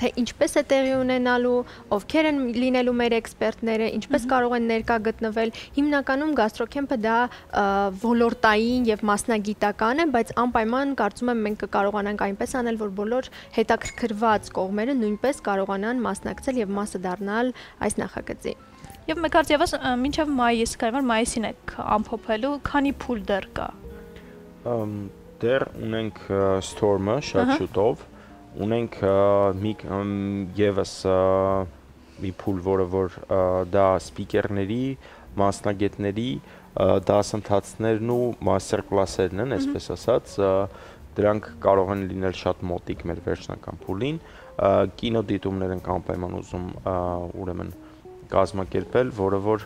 թե ինչպես է տեղի ունենալու, ովքեր են լինելու մեր էքսպերտները, ինչպես կարող են ներկա գտնվել։ Հիմնականում Gastrocamp-ը դա ոլորտային եւ մասնագիտական է, բայց անպայման կարծում եմ մենք կկարողանանք այնպես անել, որ բոլոր հետաքրքրված կողմերը նույնպես կարողանան մասնակցել եւ մասը դառնալ այս նախագծի։ Եվ մեկ արդ եւս մինչեւ մայիս, կայմար մայիսին եք ամփոփելու, քանի փուլ դեռ կա։ Դեռ ունենք Storm-ը շատ շուտով, ունենք եւս մի փուլ, որ դա սպիկերների, մասնագետների դասընթացներն ու մաստեր կլասերն են, այսպես ասած, դրանք կարող են լինել շատ մոտիկ մեր վերջնական փուլին, կինոդիտումներ ենք անպայման ուզում ուրեմն կազմակերպել, որը որ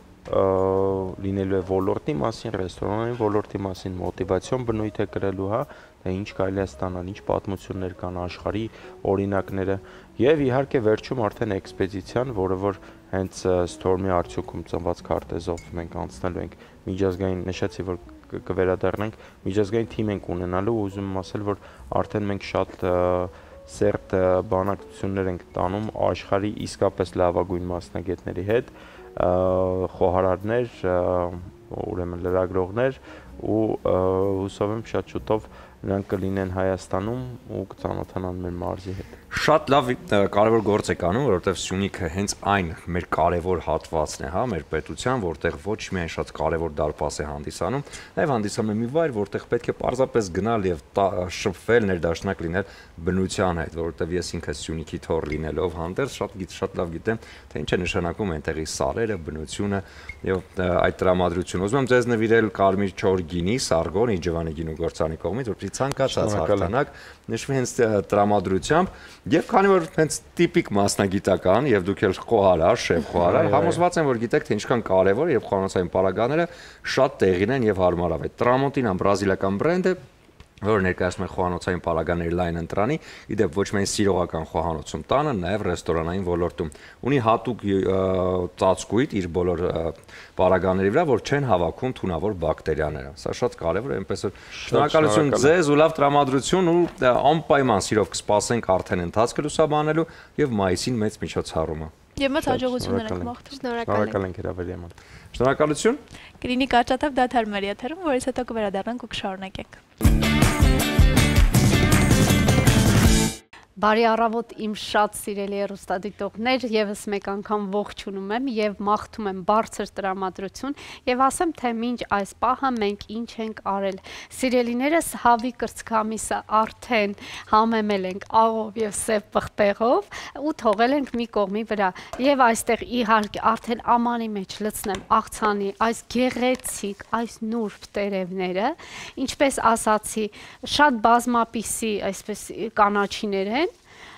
լինելու է ոլորտի մասին, ռեստորանային ոլորտի մասին, մոտիվացիոն բնույթ է կրելու, հա, թե ինչ կարելի է ստանալ, ինչ պատմություններ կան աշխարհի օրինակները եւ իհարկե վերջում արդեն էքսպեդիցիան, որը որ հենց Storm-ի արդյունքում ծնված քարտեզով մենք անցնելու ենք միջազգային, նշեցի որ կվերադառնանք, միջազգային թիմ ենք ունենալու, ուզում եմ ասել, որ արդեն մենք շատ սերտ բանակցություններ ենք տանում աշխարհի իսկապես լավագույն մասնագետների հետ, խոհարարներ, ուրեմն լրագրողներ ու հուսով եմ շատ շուտով նրանք կլինեն Հայաստանում ու կծանոթանան մեր մարզի հետ։ Շատ լավ կարևոր գործ եք անում, որովհետև Սյունիքը հենց այն մեր կարևոր հատվածն է, հա, մեր պետության, որտեղ ոչ միայն շատ կարևոր դարպաս է հանդիսանում, նաև հանդիսանում է մի վայր, որտեղ պետք է պարզապես գնալ եւ շփվել, ներդաշնակ լինել բնության հետ, որովհետև ես ինքս Սյունիքի թոռ լինելով հանդերձ շատ լավ գիտեմ, թե ինչ է նշանակում այնտեղի սարերը, բնությունը եւ այդ տրամադրությունը։ Ուզում եմ ձեզ նվիրել կարմիր չոր գինի, Սարգոն, Իջևանի գինուգործարանի կողմից, որպեսզի ցանկացած հաղթանակ նշվի հենց տրամադրությամբ եւ քանի որ հենց տիպիկ մասնագիտական եւ դուք էլ խոհարար, շեֆ խոհարար, համոզված եմ որ գիտեք թե ինչքան կարեւոր եւ խոհանոցային պարագաները շատ տեղին են եւ հարմարավ է։ Տրամոնտինան բրազիլական բրենդ է, որ ներկայացնում է խոհանոցային պարագաների լայն ընտրանի, իդեպ ոչ միայն սիրողական խոհանոցում տանը, նաև ռեստորանային ոլորտում։ Ունի հատուկ ծածկույթ իր բոլոր պարագաների վրա, որ չեն հավաքում թունավոր բակտերիաները։ Սա շատ կարևոր է, այնպես որ շնորհակալություն ձեզ ու լավ տրամադրություն ու անպայման սիրով կսպասենք արդեն ընթացքը լուսաբանելու եւ մայիսին մեծ միջոցառումը։ Եվ մեծ հաջողություններ ենք մաղթում։ Շնորհակալ ենք հրավերի համար։ Շնորհակալություն։ Կլինի կարճատև դադար մեր եթերում, որից հետո կվերադառնանք ու կշարունակենք։ Բարի առավոտ իմ շատ սիրելի հեռուստադիտողներ, եւս մեկ անգամ ողջունում եմ եւ մաղթում եմ բարձր տրամադրություն եւ ասեմ թե մինչ այս պահը մենք ինչ ենք արել։ Սիրելիներս հավի կրծքամիսը արդեն համեմել ենք աղով եւ սև պղպեղով ու թողել ենք մի կողմի վրա եւ այստեղ իհարկե արդեն ամանի մեջ լցնեմ աղցանի այս գեղեցիկ, այս նուրբ տերևները, ինչպես ասացի, շատ բազմապիսի այսպես կանաչիներ են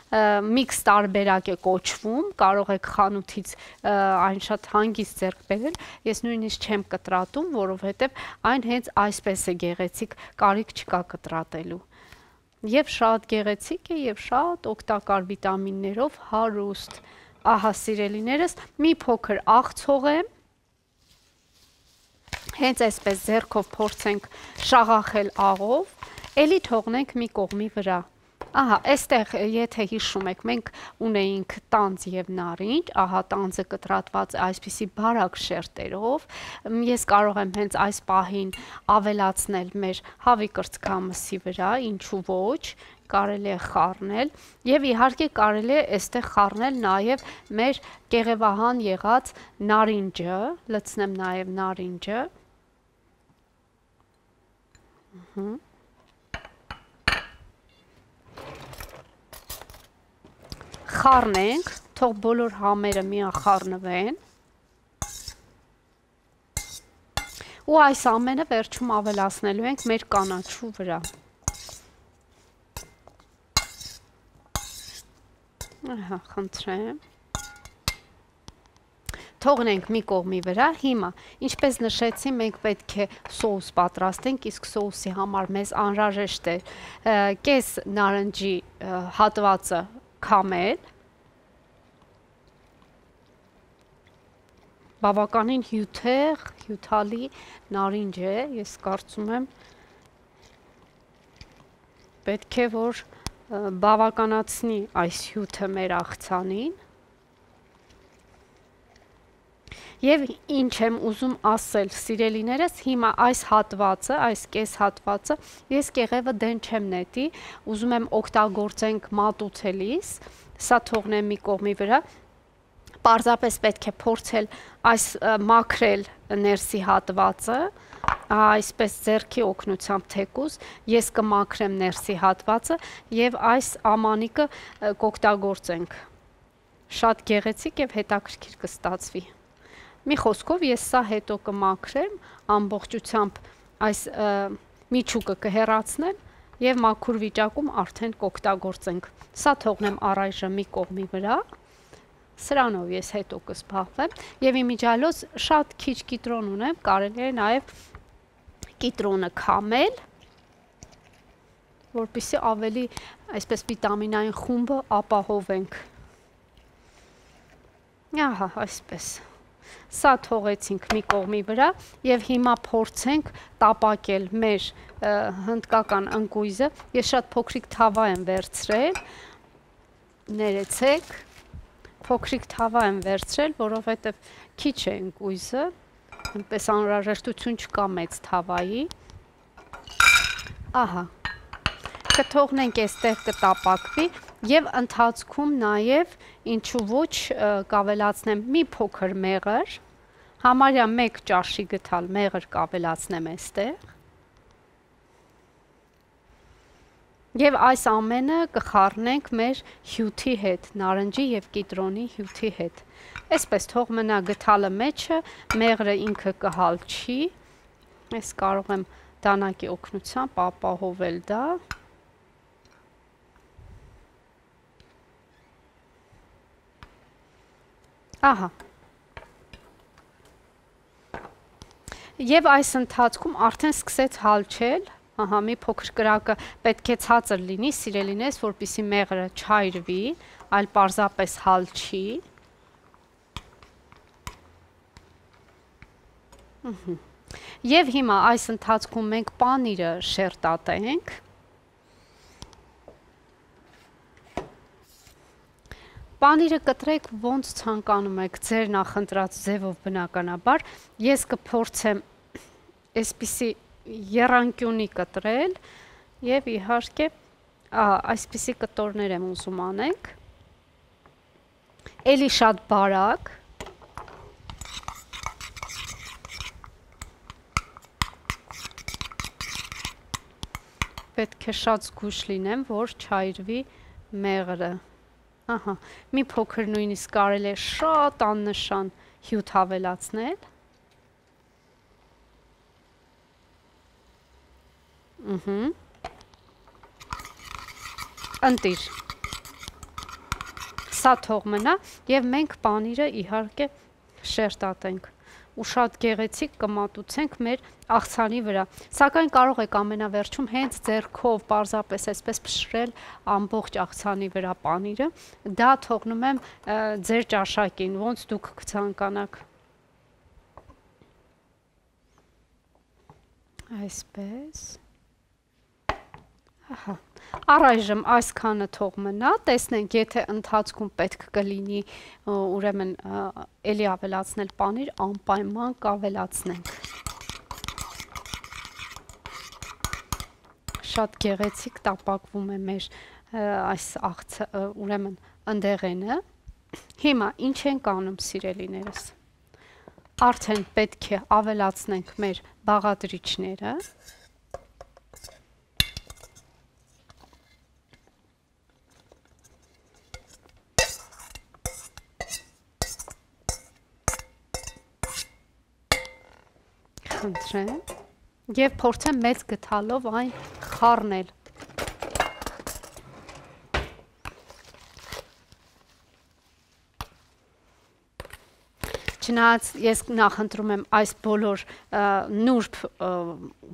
միքս տարբերակ է կոչվում, կարող եք խանութից այն շատ հանգիստ ձեռք բերել, ես նույնիսկ չեմ կտրատում, որովհետև այն հենց այսպես է գեղեցիկ, կարիք չկա կտրատելու։ Եվ շատ գեղեցիկ է եւ շատ օգտակար վիտամիններով հարուստ։ Ահա սիրելիներս, մի փոքր աղցող եմ, հենց այսպես ձեռքով փորձենք շաղախել աղով, էլի թողնենք մի կողմի վրա։ Ահա, այստեղ եթե հիշում եք, մենք ունեինք տանձ եւ նարինջ, ահա տանձը կտրատված է այսպիսի բարակ շերտերով, ես կարող եմ հենց այս պահին ավելացնել մեր հավի կրծքամսի վրա, ինչու ոչ, կարելի է խառնել եւ իհարկե կարելի է այստեղ խառնել նաեւ մեր կեղևահան եղած նարինջը, լցնեմ նաեւ նարինջը։ Խառնենք, թող բոլոր համերը միախառնվեն ու այս ամենը վերջում ավելացնելու ենք մեր կանաչու վրա։ Ահա, խնդրեմ։ Թողնենք մի կողմի վրա, հիմա, ինչպես նշեցի, մենք պետք է սոուս պատրաստենք, իսկ սոուսի համար մեզ անհրաժեշտ է կես նարնջի հատվածը քամել, բավականին հյութեղ, հյութալի նարինջ է, ես կարծում եմ, պետք է, որ բավականացնի այս հյութը մեր աղցանին, Եվ ինչ եմ ուզում ասել, սիրելիներս, հիմա այս հատվածը, այս կես հատվածը, ես կեղևը դեն չեմ նետի, ուզում եմ օգտագործենք մատուցելիս, սա թողնեմ մի կողմի վրա, պարզապես պետք է փորձել այս մաքրել ներսի հատվածը, այսպես ձեռքի օգնությամբ թեկուզ, ես կմաքրեմ ներսի հատվածը և այս ամանիկը կօգտագործենք, շատ գեղեցիկ և հետաքրքիր կստացվի։ Մի խոսքով ես սա հետո կմաքրեմ, ամբողջությամբ այս միջուկը կհեռացնեմ և մաքուր վիճակում արդեն կօգտագործենք։ Սա թողնեմ առայժմ մի կողմի վրա, սրանով ես հետո կզբաղվեմ և իմիջիալոց շատ քիչ կիտրոն ունեմ, կարելի է նաև կիտրոնը քամել, որպեսզի ավելի այսպես վիտամինային խումբը ապահովենք։ Ահա, այսպես։ Սա թողեցինք մի կողմի վրա և հիմա փորձենք տապակել մեր հնդկական ընկույզը, ես շատ փոքրիկ թավա եմ վերցրել, ներեցեք, փոքրիկ թավա եմ վերցրել, որովհետև քիչ է ընկույզը, այնպես անհրաժեշտություն չկա մեծ թավայի, ահա, կթողնենք այստեղ կտապակվի և ընթացքում նաև ինչու ոչ կավելացնեմ մի փոքր մեղր, համարյա մեկ ճաշի գթալ մեղր կավելացնեմ այստեղ և այս ամենը կխառնենք մեր հյութի հետ, նարնջի և կիտրոնի հյութի հետ, այսպես թող մնա գթալը մեջը, մեղրը ինքը կհալչի, ես կարող եմ դանակի օգնությամբ ապահովել դա, Ահա, և այս ընթացքում արդեն սկսեց հալչել, ահա մի փոքր կրակը պետք է ցածր լինի, սիրելիներս, որպեսզի մեղրը չայրվի, այլ պարզապես հալչի, և հիմա այս ընթացքում մենք պանիրը շերտատենք, Պանիրը կտրեք ոնց ցանկանում եք, ձեր նախընտրած ձևով բնականաբար, ես կփորձեմ այսպիսի եռանկյունի կտրել և իհարկե այսպիսի կտորներ եմ ուզում անենք, էլի շատ բարակ, պետք է շատ զգույշ լինեմ, որ չայրվի մեղրը, Ահա, մի փոքր նույնիսկ կարելի է շատ աննշան հյութ հավելացնել, ընտիր, սա թող մնա և մենք պանիրը իհարկե շերտատենք ու շատ գեղեցիկ կմատուցենք մեր աղցանի վրա, սակայն կարող եք ամենավերջում հենց ձեռքով պարզապես այսպես փշրել ամբողջ աղցանի վրա պանիրը, դա թողնում եմ ձեր ճաշակին, ոնց դուք կցանկանաք, այսպես, ահա, առայժմ այսքանը թող մնա, տեսնենք, եթե ընթացքում պետք կլինի ուրեմն էլի ավելացնել պանիր, անպայման կավելացնենք։ Շատ գեղեցիկ տապակվում է մեր այս ուրեմն ընդեղենը։ Հիմա ինչ ենք անում, սիրելիներս։ Արդեն պետք է ավելացնենք մեր բաղադրիչները։ Խնդրեմ և փորձեմ մեծ գթալով այն խառնել։ Չնայած ես նախընտրում եմ այս բոլոր նուրբ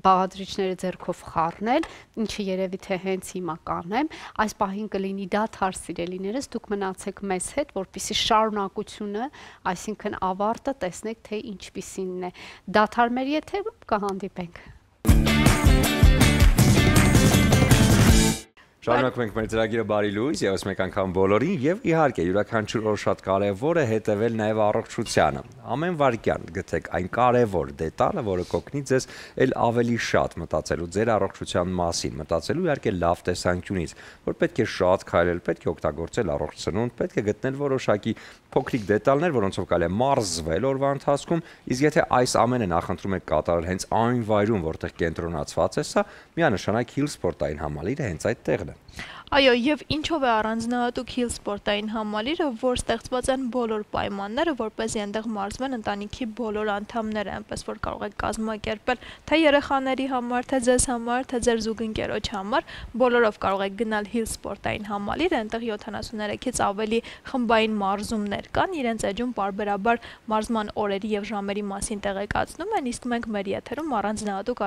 բաղադրիչները ձեռքով խառնել, ինչը երևի թե հենց հիմա կանեմ, այս պահին կլինի դադար սիրելիներս, դուք մնացեք մեզ հետ, որպեսզի շարունակությունը, այսինքն ավարտը տեսնեք, թե ինչպիսինն է։ Դադար մեր եթե կհանդիպենք։ Շարունակում ենք մեր ծրագիրը բարի լույս, ևս մեկ անգամ բոլորին եւ իհարկե յուրաքանչյուր օր շատ կարեւոր է հետեւել նաեւ առողջությանը։ Ամեն վայրկյան գտեք այն կարեւոր դետալը, որը կօգնի ձեզ ել ավելի շատ մտածելու ձեր առողջության մասին, մտածելու իհարկե լավ տեսանկյունից, որ պետք է շատ քայլել, պետք է օգտագործել առողջ սնունդ, պետք է գտնել որոշակի փոքրիկ դետալներ, որոնցով կարելի է մարզվել օրվա ընթացքում, իսկ եթե այս ամենը նախընտրում եք կատարել հենց այն վայրում, որտեղ կենտրոնացված է սա, միանշանակ Hill սպորտային համալիրը հենց այդ տեղն է։ Այո, եւ ինչով է առանձնահատուկ Hill սպորտային համալիրը, որ ստեղծված են բոլոր պայմանները, որպեսզի այնտեղ մարզվեն ընտանիքի բոլոր անդամները, այնպես որ կարող եք կազմակերպել թե երեխաների համար, թե ձեզ համար, թե ձեր զուգընկերոջ համար, բոլորով կարող եք գնալ Hill սպորտային համալիրը, այնտեղ 73-ից ավելի խմբային մարզումներ կան, իրենց էջում պարբերաբար մարզման օրերի եւ ժամերի մասին տեղեկացնում են, իսկ մենք մեր եթերում առանձնահատուկ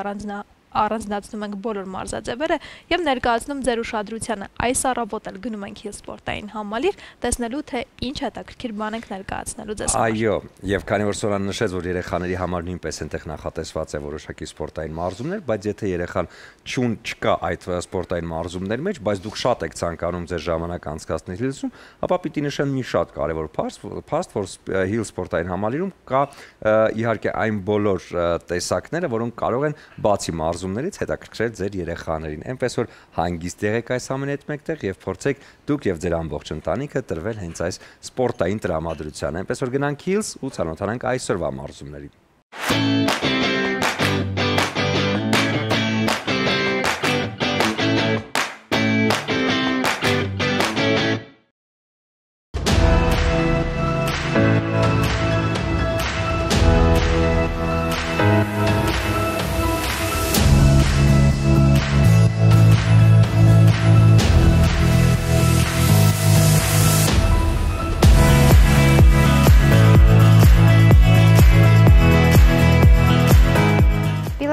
առանձնացնում ենք բոլոր մարզաձևերը եւ ներկայացնում ձեր ուշադրությանը այս առավոտ էլ գնում ենք Hill սպորտային համալիր տեսնելու թե ինչ հետաքրքիր բան ենք ներկայացնելու ձեզ համար։ Այո, եւ քանի որ Սոնան նշեց, որ երեխաների համար նույնպես այնտեղ նախատեսված է որոշակի սպորտային մարզումներ, բայց եթե երեխան չկա այդ սպորտային մարզումների մեջ, բայց դուք շատ եք ցանկանում ձեր ժամանակ անցկացնել Hill-ում, ապա պիտի նշեմ մի շատ կարեւոր փաստ, որ Hill սպորտային համալիրում կա իհարկե այն բոլոր տեսակները, որոնք կարող են բացի մարզումներից հետաքրքրել ձեր երեխաներին, այնպես որ հանգիստ եղեք այս ամենի հետ մեկտեղ եւ փորձեք դուք եւ ձեր ամբողջ ընտանիքը տրվել հենց այս սպորտային տրամադրության, այնպես որ գնանք Hills ու ծանոթանանք այսօրվա մարզումներին։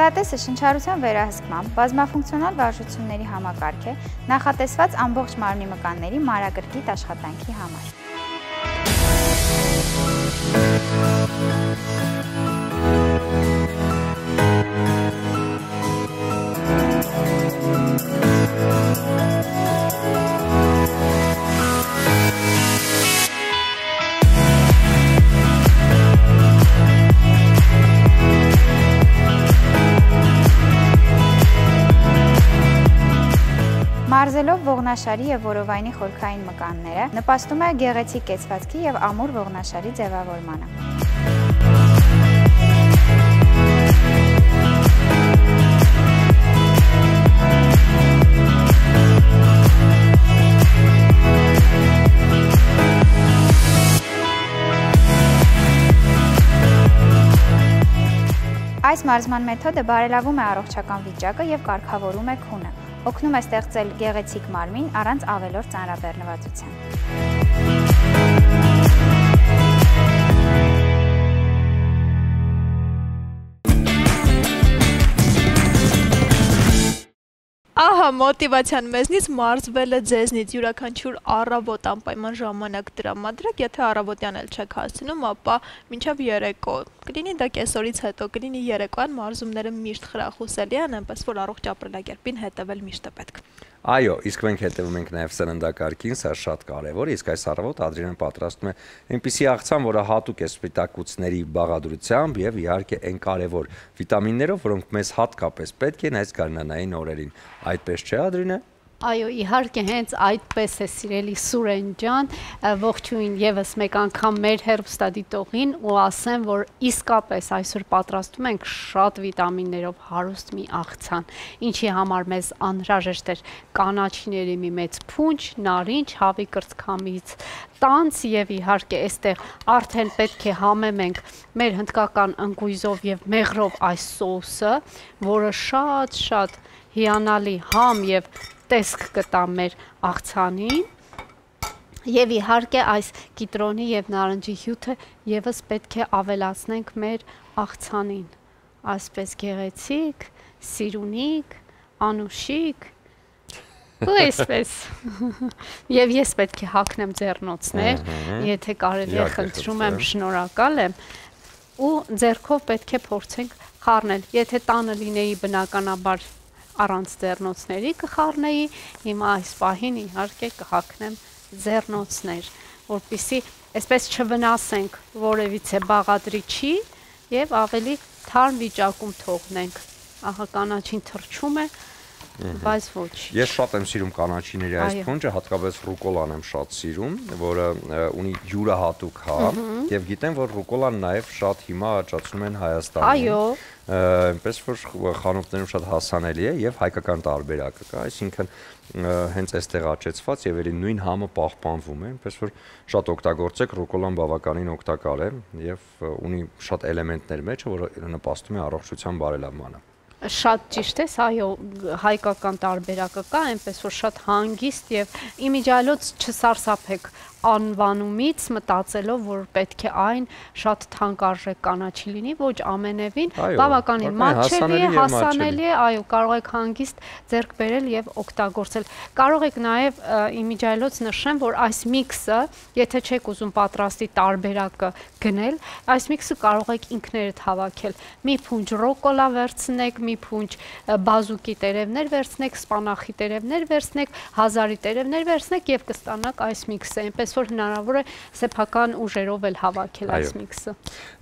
Պիլատեսը շնչառության վերահսկման, բազմաֆունկցիոնալ վարժությունների համակարգ է, նախատեսված ամբողջ մարմնի մկանների մանրակրկիտ աշխատանքի համար։ Մարզելով ողնաշարի և որովայնի խորքային մկանները նպաստում է գեղեցիկ կեցվածքի և ամուր ողնաշարի ձևավորմանը։ Այս մարզման մեթոդը բարելավում է առողջական վիճակը և կարգավորում է քունը։ Օգնում է ստեղծել գեղեցիկ մարմին առանց ավելորդ ծանրաբեռնվածության։ Ահա մոտիվացիան մեզնից մարզվելը ձեզնից յուրաքանչյուր առավոտ անպայման ժամանակ տրամադրեք, եթե առավոտյան էլ չեք հասցնում, ապա մինչև երեկո, կլինի դա կեսօրից հետո, կլինի երեկոյան մարզումները միշտ խրախուսելի են, այնպես որ առողջ ապրելակերպին հետևել միշտ է պետք։ Այո, իսկ մենք հետևում ենք նաև սննդակարգին, սա շատ կարևոր է, իսկ այս առավոտ Ադրինեն պատրաստում է այնպիսի աղցան, որը հատուկ է սպիտակուցների բաղադրությամբ եւ իհարկե այն կարևոր վիտամիններով, որոնք մեզ հատկապես պետք են այս գարնանային օրերին։ Այդպես չէ, Ադրինե։ Այո, իհարկե հենց այդպես է սիրելի Սուրեն ջան, ողջույն եւս մեկ անգամ մեր հեռուստադիտողին ու ասեմ, որ իսկապես այսօր պատրաստում ենք շատ վիտամիններով հարուստ մի աղցան, ինչի համար մեզ անհրաժեշտ էր կանաչիների մի մեծ փունջ, նարինջ, հավի կրծքամից, տանց եւ իհարկե այստեղ արդեն պետք է համեմենք մեր հնդկական ընկույզով եւ մեղրով այս սոուսը, որը շատ հիանալի համ եւ տեսք կտա մեր աղցանին, Եվ իհարկե այս կիտրոնի եւ նարնջի հյութը եւս պետք է ավելացնենք մեր աղցանին։ Այսպես գեղեցիկ, սիրունիկ, անուշիկ ու այսպես։ Եվ ես պետք է հագնեմ ձեռնոցներ, եթե կարելի է, խնդրում եմ, շնորհակալ եմ, ու ձեռքով պետք է փորձենք խառնել։ Եթե տանը լինեի բնականաբար առանց ձեռնոցների կխառնեի, հիմա այս պահին իհարկե կհագնեմ ձեռնոցներ, որպեսզի այսպես չվնասենք որևիցե բաղադրիչի եւ ավելի թարմ վիճակում թողնենք։ Ահա կանաչին թրջում է, բայց ոչ։ Ես շատ եմ սիրում կանաչիների այս փունջը, հատկապես ռուկոլան եմ շատ սիրում, որը ունի յուրահատուկ համ, եւ գիտեմ, որ ռուկոլան նաեւ շատ հիմա աճացնում են Հայաստանում։ Այո։ Այնպես որ խանութներում շատ հասանելի է եւ հայկական տարբերակը կա, այսինքն հենց այստեղ աճեցված եւ ելի նույն համը պահպանվում է, այնպես որ շատ օգտագործեք, ռուկոլան բավականին օգտակար է եւ ունի շատ էլեմենտներ մեջ, որը նպաստում է առողջության բարելավմանը։ Շատ ճիշտ է, այո, հայկական տարբերակը կա, այնպես որ շատ հանգիստ եւ իմիջիալոց չսարսափեք անվանումից մտածելով, որ պետք է այն շատ թանկարժեք կանաչի լինի, ոչ ամենևին, բավականին մատչելի է, հասանելի է, այո, կարող եք հանգիստ ձեռք բերել եւ օգտագործել։ Կարող եք նաեւ իմիջիալոց նշեմ, որ այս միքսը, եթե չեք ուզում պատրաստի տարբերակը գնել, այս միքսը կարող եք ինքներդ հավաքել։ Մի փունջ ռոկոլա վերցնեք, մի փունջ բազուկի տերևներ վերցնեք, սպանախի տերևներ վերցնեք, հազարի տերևներ վերցնեք եւ կստանաք այս միքսը, այնպես որ հնարավոր է սեփական ուժերով էլ հավաքել այս միքսը։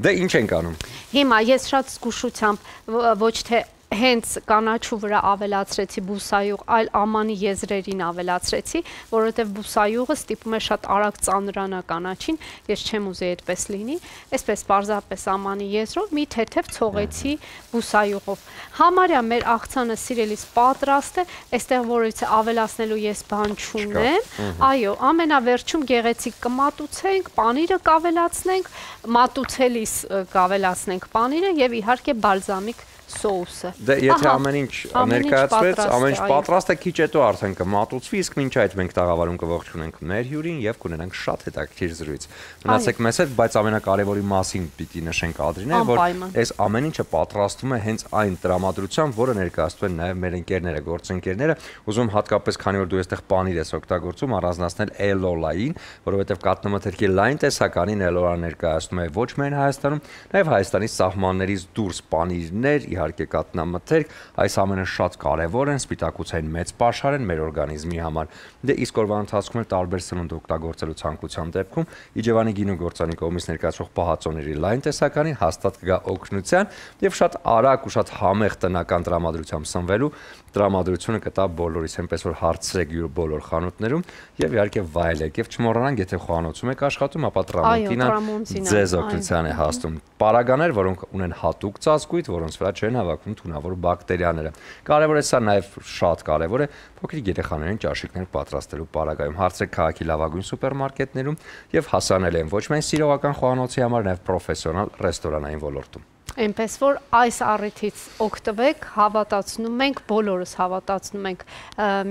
Դե ինչ ենք անում։ Հիմա ես շատ զգուշությամբ ոչ թե հենց կանաչու վրա ավելացրեցի բուսայուղ, այլ ամանի եզրերին ավելացրեցի, որովհետև բուսայուղը ստիպում է շատ արագ ծանրանա կանաչին, ես չեմ ուզի այդպես լինի, այսպես պարզապես ամանի եզրով մի թեթև ցողեցի բուսայուղով։ Համարյա մեր աղցանը սիրելիս պատրաստ է, այստեղ որից ավելացնելու ես բան չունեմ, այո, ամենավերջում գեղեցիկ կմատուցենք, պանիրը կավելացնենք, մատուցելիս կավելացնենք պանիրը եւ իհարկե բալզամիկ սոուսը։ Դե եթե ամեն ինչ ներկայացվեց, ամեն ինչ պատրաստ է, քիչ հետո արդեն կմատուցվի, իսկ մինչ այդ մենք տաղավարում կողջունենք մեր հյուրին եւ կունենանք շատ հետաքրքիր զրույց։ Մնացեք մեզ հետ, բայց ամենակարևորի մասին պիտի նշենք Ադրինե, որ այս ամեն ինչը պատրաստվում է հենց այն տրամադրությամբ, որը ներկայացնում են նաեւ մեր ընկերները, գործընկերները, ուզում հատկապես քանի որ դու այստեղ պանիր ես օգտագործում, առանձնացնել էլոլային, որովհետեւ կատնամթերքի լայն տեսականին էլոլան ներկայացնում է ոչ միայն Հայաստանում, նաեւ Հայաստանի սահմաններից դուրս պանիրներ, իհարկե կատնամթերք, այս ամենը շատ կարևոր են, սպիտակուցային մեծ պաշար են մեր օրգանիզմի համար։ Դե իսկ օրվա ընթացքում էլ տարբեր սնունդ օգտագործելու ցանկության դեպքում Իջևանի գինու գործանի կողմից ներկայացվող պահածոների լայն տեսականին հաստատ կգա օգնության եւ շատ արագ ու շատ համեղ տնական տրամադրությամբ սնվելու տրամադրությունը կտա բոլորիս, այնպես որ հարցրեք յուր բոլոր խանութներում եւ իհարկե վայելեք եւ չմոռանանք, եթե խոհանոցում եք աշխատում, ապա տրամոնտինան ձեզ օգնության է հասնում։ Պարագաներ, որոնք ունեն հատուկ ծածկույթ, որոնց վրա չեն հավաքում թունավոր բակտերիաները։ Կարևոր է սա նաեւ շատ կարևոր է փոքրիկ երեխաներին ճաշիկներ պատրաստելու պարագայում։ Հարցրեք քաղաքի լավագույն սուպերմարկետներում եւ հասանել են ոչ միայն սիրողական խոհանոցի համար, նաեւ պրոֆեսիոնալ ռեստորանային ոլորտում։ Այնպես որ այս առիթից օգտվեք, հավատացնում ենք, բոլորս հավատացնում ենք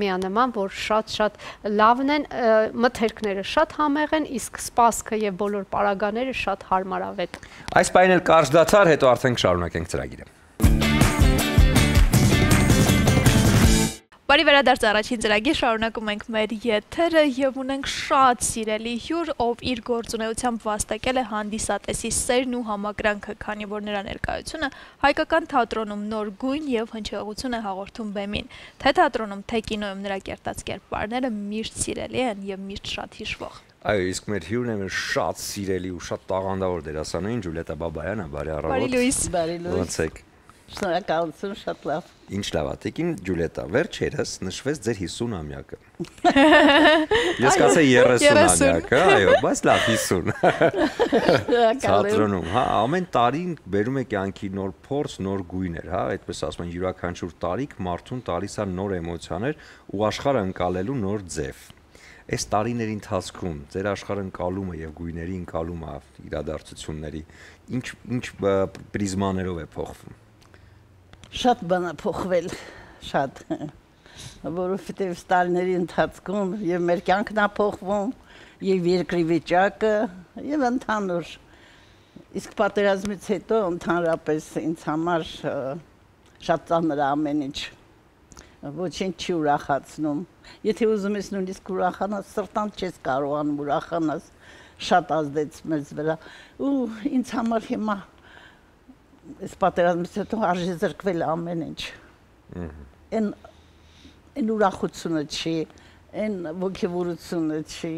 միանման, որ շատ լավն են, մթերքները շատ համեղ են, իսկ սպասքը եւ բոլոր պարագաները շատ հարմարավետ։ Այս պայն էլ կարճ դադար, հետո արդեն կշարունակենք ծրագիրը։ Բարի վերադարձ առաջին ծրագիր, շարունակում ենք մեր եթերը եւ ունենք շատ սիրելի հյուր, ով իր գործունեությամբ վաստակել է հանդիսատեսի սերն ու համակրանքը, քանի որ նրա ներկայությունը հայկական թատրոնում նոր գույն եւ հնչեղություն է հաղորդում բեմին։ Թե թատրոնում, թե կինոյում նրա կերտած կերպարները միշտ սիրելի են եւ միշտ շատ հիշվող։ Այո, իսկ մեր հյուրն է մեր շատ սիրելի ու շատ տաղանդավոր դերասանուհին Ջուլիետա Բաբայանը, բարի առավոտ։ Բարի լույս։ Բարի լույս։ Ոնց եք։ Շնորհակալություն, շատ լավ։ Ինչ լավ է, տիկին Ջուլիետա, վերջերս նշվեց ձեր 50-ամյակը։ Ես կասեի 30-ամյակը, այո, բայց լավ 50։ Թատրոնում, հա, ամեն տարի բերում է կյանքի նոր փորձ, նոր գույներ, հա, այդպես ասում են, յուրաքանչյուր տարիք մարդուն տալիս է նոր էմոցիաներ ու աշխարհը ընկալելու նոր ձև։ Այս տարիների ընթացքում ձեր աշխարհ ընկալումը եւ գույների ընկալումը իրադարձությունների ինչ պրիզմաներով է փոխվում։ Շատ բան է փոխվել, շատ, որովհետև տարիների ընթացքում եւ մեր կյանքն է փոխվում եւ երկրի վիճակը եւ ընդհանուր իսկ պատերազմից հետո ընդհանրապես ինձ համար շատ ծանր ամեն ինչ ոչինչ չի ուրախացնում եթե ուզում ես նույնիսկ ուրախանաս սրտան չես կարողանում ուրախանաս շատ ազդեց մեզ վրա ու ինձ համար հիմա այս պատերազմից հետո արժի զրկվել ամեն ինչ Այն ուրախությունը չի, այն ոգևորությունը չի,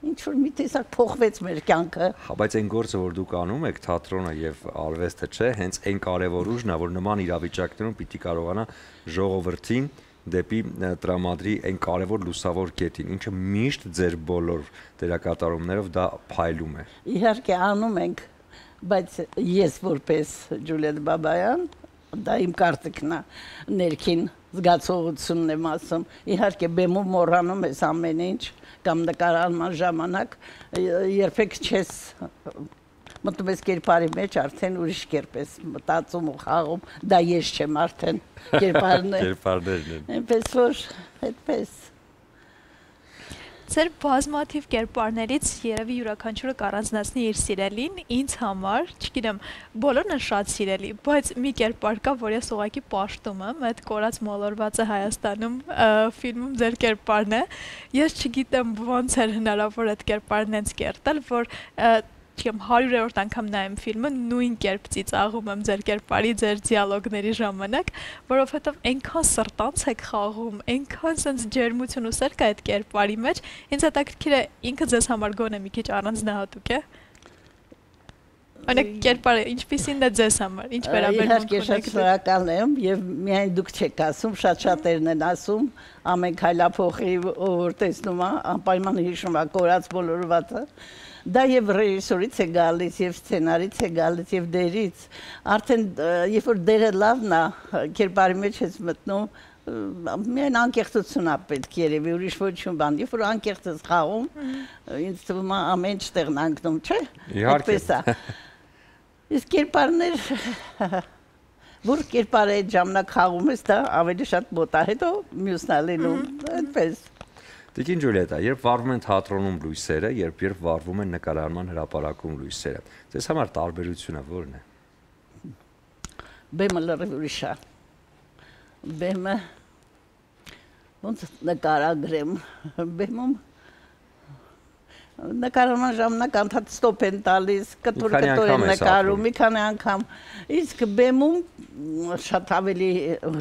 ինչ որ մի տեսակ փոխվեց մեր կյանքը։ Հա, բայց այն գործը, որ դուք անում եք, թատրոնը եւ արվեստը, չէ, հենց այն կարևոր ուժն է, որ նման իրավիճակներում պիտի կարողանա ժողովրդին դեպի տրամադրի այն կարևոր լուսավոր կետին, ինչը միշտ ձեր բոլոր դերակատարումներով դա փայլում է։ Իհարկե անում ենք, բայց ես որպես Ջուլիետ Բաբայան, դա իմ կարծիքն է, ներքին զգացողությունն եմ ասում, իհարկե բեմում մոռանում ես ամեն ինչ, կամ նկարահանման ժամանակ երբեք չես մտնում ես կերպարի մեջ, արդեն ուրիշ կերպ ես մտածում ու խաղում, դա ես չեմ արդեն կերպարն է։ Կերպարներն են։ Այնպես որ, այդպես։ Ձեր բազմաթիվ կերպարներից երևի յուրաքանչյուրը կառանձնացնի իր սիրելին, ինձ համար, չգիտեմ, բոլորն են շատ սիրելի, բայց մի կերպար կա, որ ես ուղղակի պաշտում եմ, այդ կորած մոլորվածը Հայաստանում ֆիլմում ձեր կերպարն է։ Ես չգիտեմ ոնց էր հնարավոր այդ կերպարն հենց կերտել, որ չգիտեմ 100-րդ անգամ նայեմ ֆիլմը, նույն կերպ ծիծաղում եմ ձեր կերպարի, ձեր դիալոգների ժամանակ, որովհետև այնքան սրտանց եք խաղում, այնքան sense ջերմություն ու սեր կա այդ կերպարի մեջ, ինձ հետաքրքիր է ինքը ձեզ համար գոնե մի քիչ առանձնահատուկ է։ Անեք կերպարը ինչպիսին է ձեզ համար, ինչ վերաբերմունք ունեք։ Իհարկե շատ շնորհակալ եմ եւ միայն դուք չեք ասում, շատ-շատերն են ասում, ամեն քայլափոխի որ տեսնում է, անպայման հիշում է կորած բոլորվածը։ Դա եւ ռեժիսորից է գալիս, եւ սցենարից է գալիս, եւ դերից։ Արդեն երբ որ դերը լավն է, կերպարի մեջ ես մտնում, միայն անկեղծություն է պետք երևի, ուրիշ ոչինչ բան։ Երբ որ անկեղծ ես խաղում, ինձ թվում է ամեն ինչ տեղն անկնում, չէ՞։ Այդպես է։ Իսկ կերպարներ որ կերպարը այդ ժամանակ խաղում ես, դա ավելի շատ մոտ է, հետո մյուսն է լինում, այդպես։ Տիկին Ջուլիետա, երբ վարվում են թատրոնում լույսերը, երբ վարվում են նկարահանման հրապարակում լույսերը, ձեզ համար տարբերությունը ո՞րն է։ Բեմը լրիվ ուրիշ է։ Բեմը ոնց նկարագրեմ, բեմում նկարահանման ժամանակ անդադ ստոպ են տալիս, կտոր են նկարում, մի քանի անգամ, իսկ բեմում շատ ավելի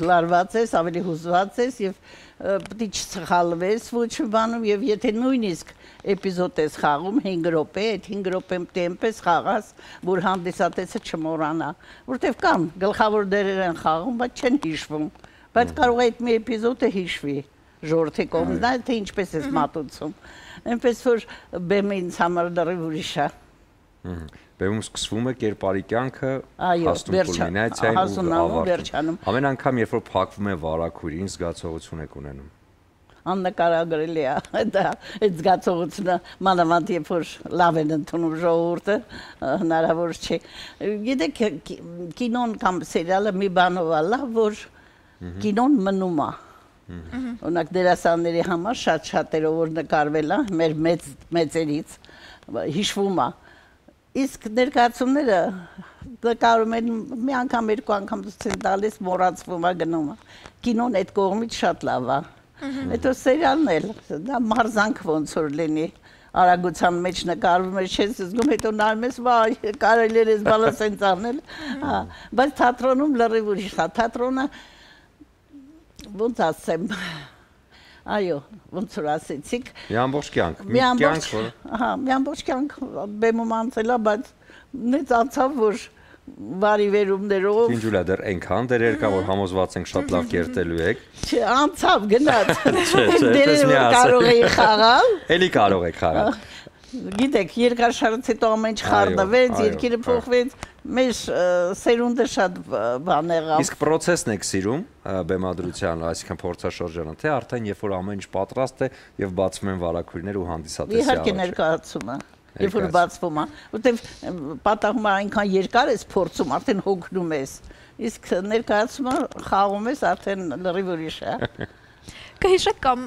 լարված ես, ավելի հուզված ես եւ պիտի չսխալվես ոչ բանում եւ եթե նույնիսկ էպիզոդ ես խաղում 5 րոպե, այդ 5 րոպեմ տեմպես խաղաս, որ հանդիսատեսը չմոռանա, որտեվ կան գլխավոր դերեր են խաղում, բայց չեն հիշվում, բայց կարող է այդ մի էպիզոդը հիշվի, ժողովրդի կողմից, թե ինչպես ես մատուցում, այնպես որ բեմը ինձ համար լրիվ ուրիշ է։ Բեմում սկսվում է կերպարի կյանքը, հասնում կուլմինացիային ու ավարտում։ Ամեն անգամ, երբ որ փակվում է վարագույրը, ինչ զգացողություն եք ունենում։ Աննկարագրելի է դա, այդ զգացողությունը, մանավանդ երբ որ լավ են ընդունում ժողովուրդը, հնարավոր չէ։ Գիտեք, կինոն կամ սերիալը մի բանով է լավ, որ կինոն մնում է։ Օրինակ դերասանների համար շատ-շատերով որ նկարվել է, մեր մեծերից հիշվում է։ Իսկ ներկայացումները նկարում են մի անգամ, երկու անգամ ցույց տալիս, մոռացվում է գնում է։ Կինոն այդ կողմից շատ լավ է։ Հետո սերիալն էլ, դա մարզանք ոնց որ լինի, արագության մեջ նկարվում է, չես զգում, հետո նայում ես, վայ, կարելի է այս բանը սենց անել։ Բայց թատրոնում լրիվ ուրիշ է, թատրոնը ոնց ասեմ, այո, ոնց որ ասեցիք։ Մի ամբողջ կյանք, մի կյանք, որ… Հա, մի ամբողջ կյանք բեմում անցել է, բայց նենց անցավ, որ վարի վերումներով… Տիկին Ջուլիա, դեռ այնքան դերեր կա, որ համոզված ենք շատ լավ կերտելու եք։ Չէ, անցավ, գնաց։ Դերեր կարող էի խաղալ։ Էլի կարող եք խաղալ։ Գիտեք, երկար հետո ամեն ինչ խառնվեց, երկիրը փոխվեց, մեր սերունդը շատ բան եղավ։ Իսկ process-ն եք սիրում բեմադրության, այսինքն փորձաշրջանը, թե արդեն երբ որ ամեն ինչ պատրաստ է եւ բացվում են վարագույրներ ու հանդիսատեսի առաջ։ Իհարկե ներկայացումը, երբ որ բացվում է, որտեվ պատահում է այնքան երկար ես փորձում, արդեն հոգնում ես։ Իսկ ներկայացումը խաղում ես, արդեն լրիվ ուրիշ է։ Կհիշեք կամ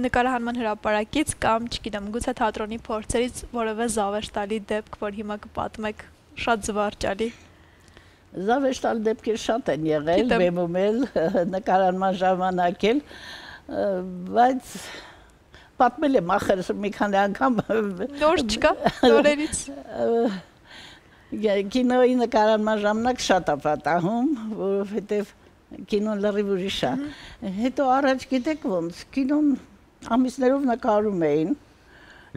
նկարահանման հրապարակից կամ, չգիտեմ, գուցե թատրոնի փորձերից որևէ զավեշտալի դեպք, որ հիմա կպատմեք, շատ զվարճալի։ Զավեշտալի դեպքեր շատ են եղել, բեմում էլ, նկարահանման ժամանակ էլ, բայց պատմել եմ ախր մի քանի անգամ։ Նոր չկա, նորերից։ Կինոյի նկարահանման ժամանակ շատ է պատահում, որովհետև կինոն լրիվ ուրիշ է։ Հետո առաջ գիտեք ոնց, կինոն ամիսներով նկարում էին։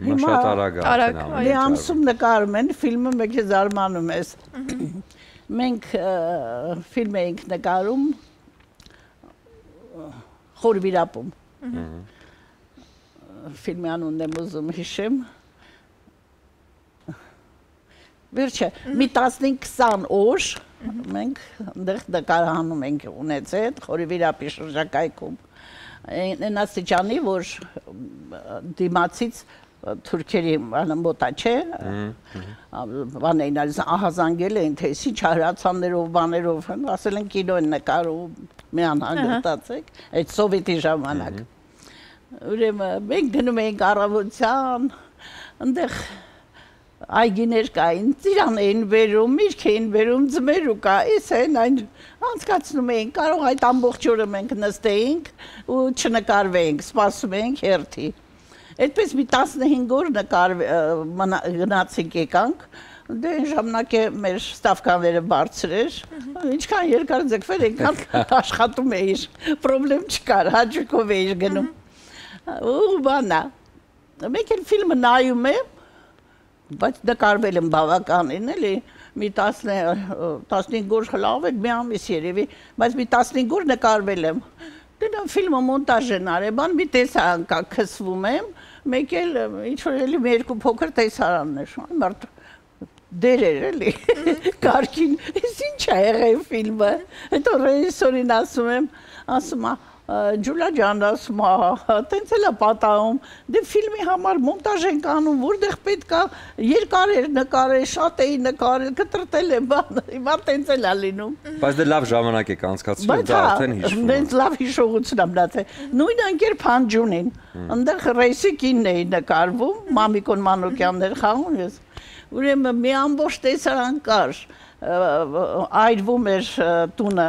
Հիմա շատ արագ է։ Մի ամսում նկարում են, ֆիլմը մեկ է զարմանում ես։ Մենք ֆիլմ էինք նկարում Խորվիրապում։ Ֆիլմի անունն եմ ուզում հիշեմ։ Վերջը, մի 15-20 օր մենք այնտեղ նկարահանում ենք ունեցել Խորվիրապի շրջակայքում։ Այն աստիճանի, որ դիմացից թուրքերի մոտա չէ, բան էին ահազանգել էին, թե ինչ հարացաններով, բաներով, ասել են կինո են նկարում, մի անհանգստացեք, այդ սովետի ժամանակ։ Ուրեմն մենք գնում էինք առավոտյան, այնտեղ այգիներ կային, ծիրան էին բերում, միրգ էին բերում, ձմեր ու կա, ես են այն անցկացնում էինք, կարող այդ ամբողջ օրը մենք նստեինք ու չնկարվեինք, սպասում էինք հերթի։ Այդպես մի 15 օր գնացինք եկանք, դե այն ժամանակ մեր ստավկաները բարձր էր, ինչքան երկար ձգվել այնքան աշխատում էիր, պրոբլեմ չկար, հաճույքով էիր գնում։ Ու բանա, մեկ էլ ֆիլմը նայում եմ, բայց նկարվել եմ բավականին, էլի, մի 15 օր լավ էր, մի ամիս երևի, բայց մի 15 օր նկարվել եմ։ Դե ֆիլմը մոնտաժ են արել, բան մի տեսարան կա, քսվում եմ, մեկ էլ ինչ-որ էլի մի երկու փոքր տեսարանն էր, մարդ դեր էր էլի, կարգին, ես ինչ է եղել ֆիլմը, հետո ռեժիսորին ասում է, Ջուլիա ջան, ասում է, տենց էլ է պատահում, դե ֆիլմի համար մոնտաժ ենք անում, որտեղ պետք է երկար էր նկարել, շատ էի նկարել, կտրտել եմ, հիմա տենց էլ է լինում։ Բայց դե լավ ժամանակ եք անցկացրել, դա արդեն հիշվում է։ Բայց լավ հիշողություն եմ մնացել։ Նույն անկեր Փանջունին, այնտեղ ռեյսիկինն էի նկարվում, Մամիկոն Մանուկյաններ խաղում ես։ Ուրեմն մի ամբողջ տեսարան կար, այրվում էր տունը,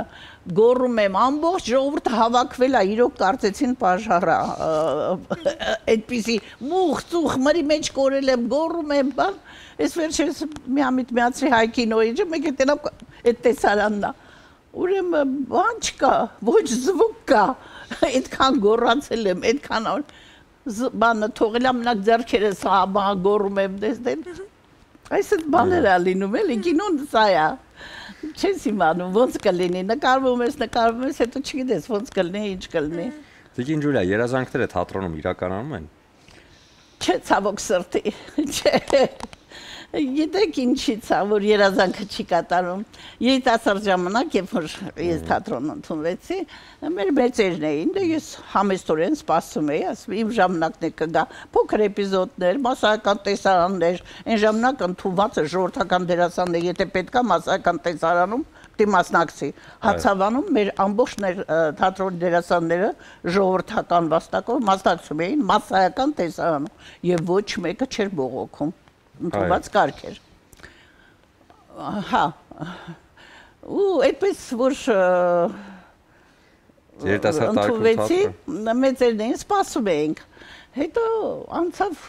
գոռում եմ, ամբողջ ժողովուրդը հավաքվել է, իրոք կարծեցին պաժառա, այդպիսի մուխ, ծուխ, մրի մեջ կորել եմ, գոռում եմ, բան, ես վերջերս միամիտ միացրի հայ կինոյի, մեկ է տենավ այդ տեսարանն է, ուրեմն բան չկա, ոչ զվուկ կա, այդքան գոռացել եմ, այդքան բանը թողել եմ մնակ ձեռքերս գոռում եմ, այս այդ բաներ է լինում, էլի կինոն սա է։ Չես իմանում, ոնց կլինի, նկարվում ես, հետո չգիտես, ոնց կլինի, ինչ կլինի։ Տիկին Ջուլիա, երազանքները թատրոնում իրականում են։ Չէ, ցավոք սրտի, չէ։ Գիտեք ինչի՞ց է, որ երազանքը չի կատարում։ Երիտասարդ ժամանակ, երբ որ ես թատրոն ընդունվեցի, մեր մեծերն էին, դե ես համեստորեն սպասում էի, ասում իմ ժամանակն է կգա, փոքր էպիզոդներ, մասսայական տեսարաններ, այն ժամանակ ընդունված է ժողովրդական դերասաններ, եթե պետք է մասսայական տեսարանում պիտի մասնակցի։ Հացավանում մեր ամբողջ թատրոնի դերասանները ժողովրդական վաստակով մասնակցում էին մասսայական տեսարանում եւ ոչ մեկը չէր բողոքում։ Ընդունված կարգ էր։ Հա։ Ու այդպես որ ընդունվեցի, մեծերն էին, սպասում էինք։ Հետո անցավ,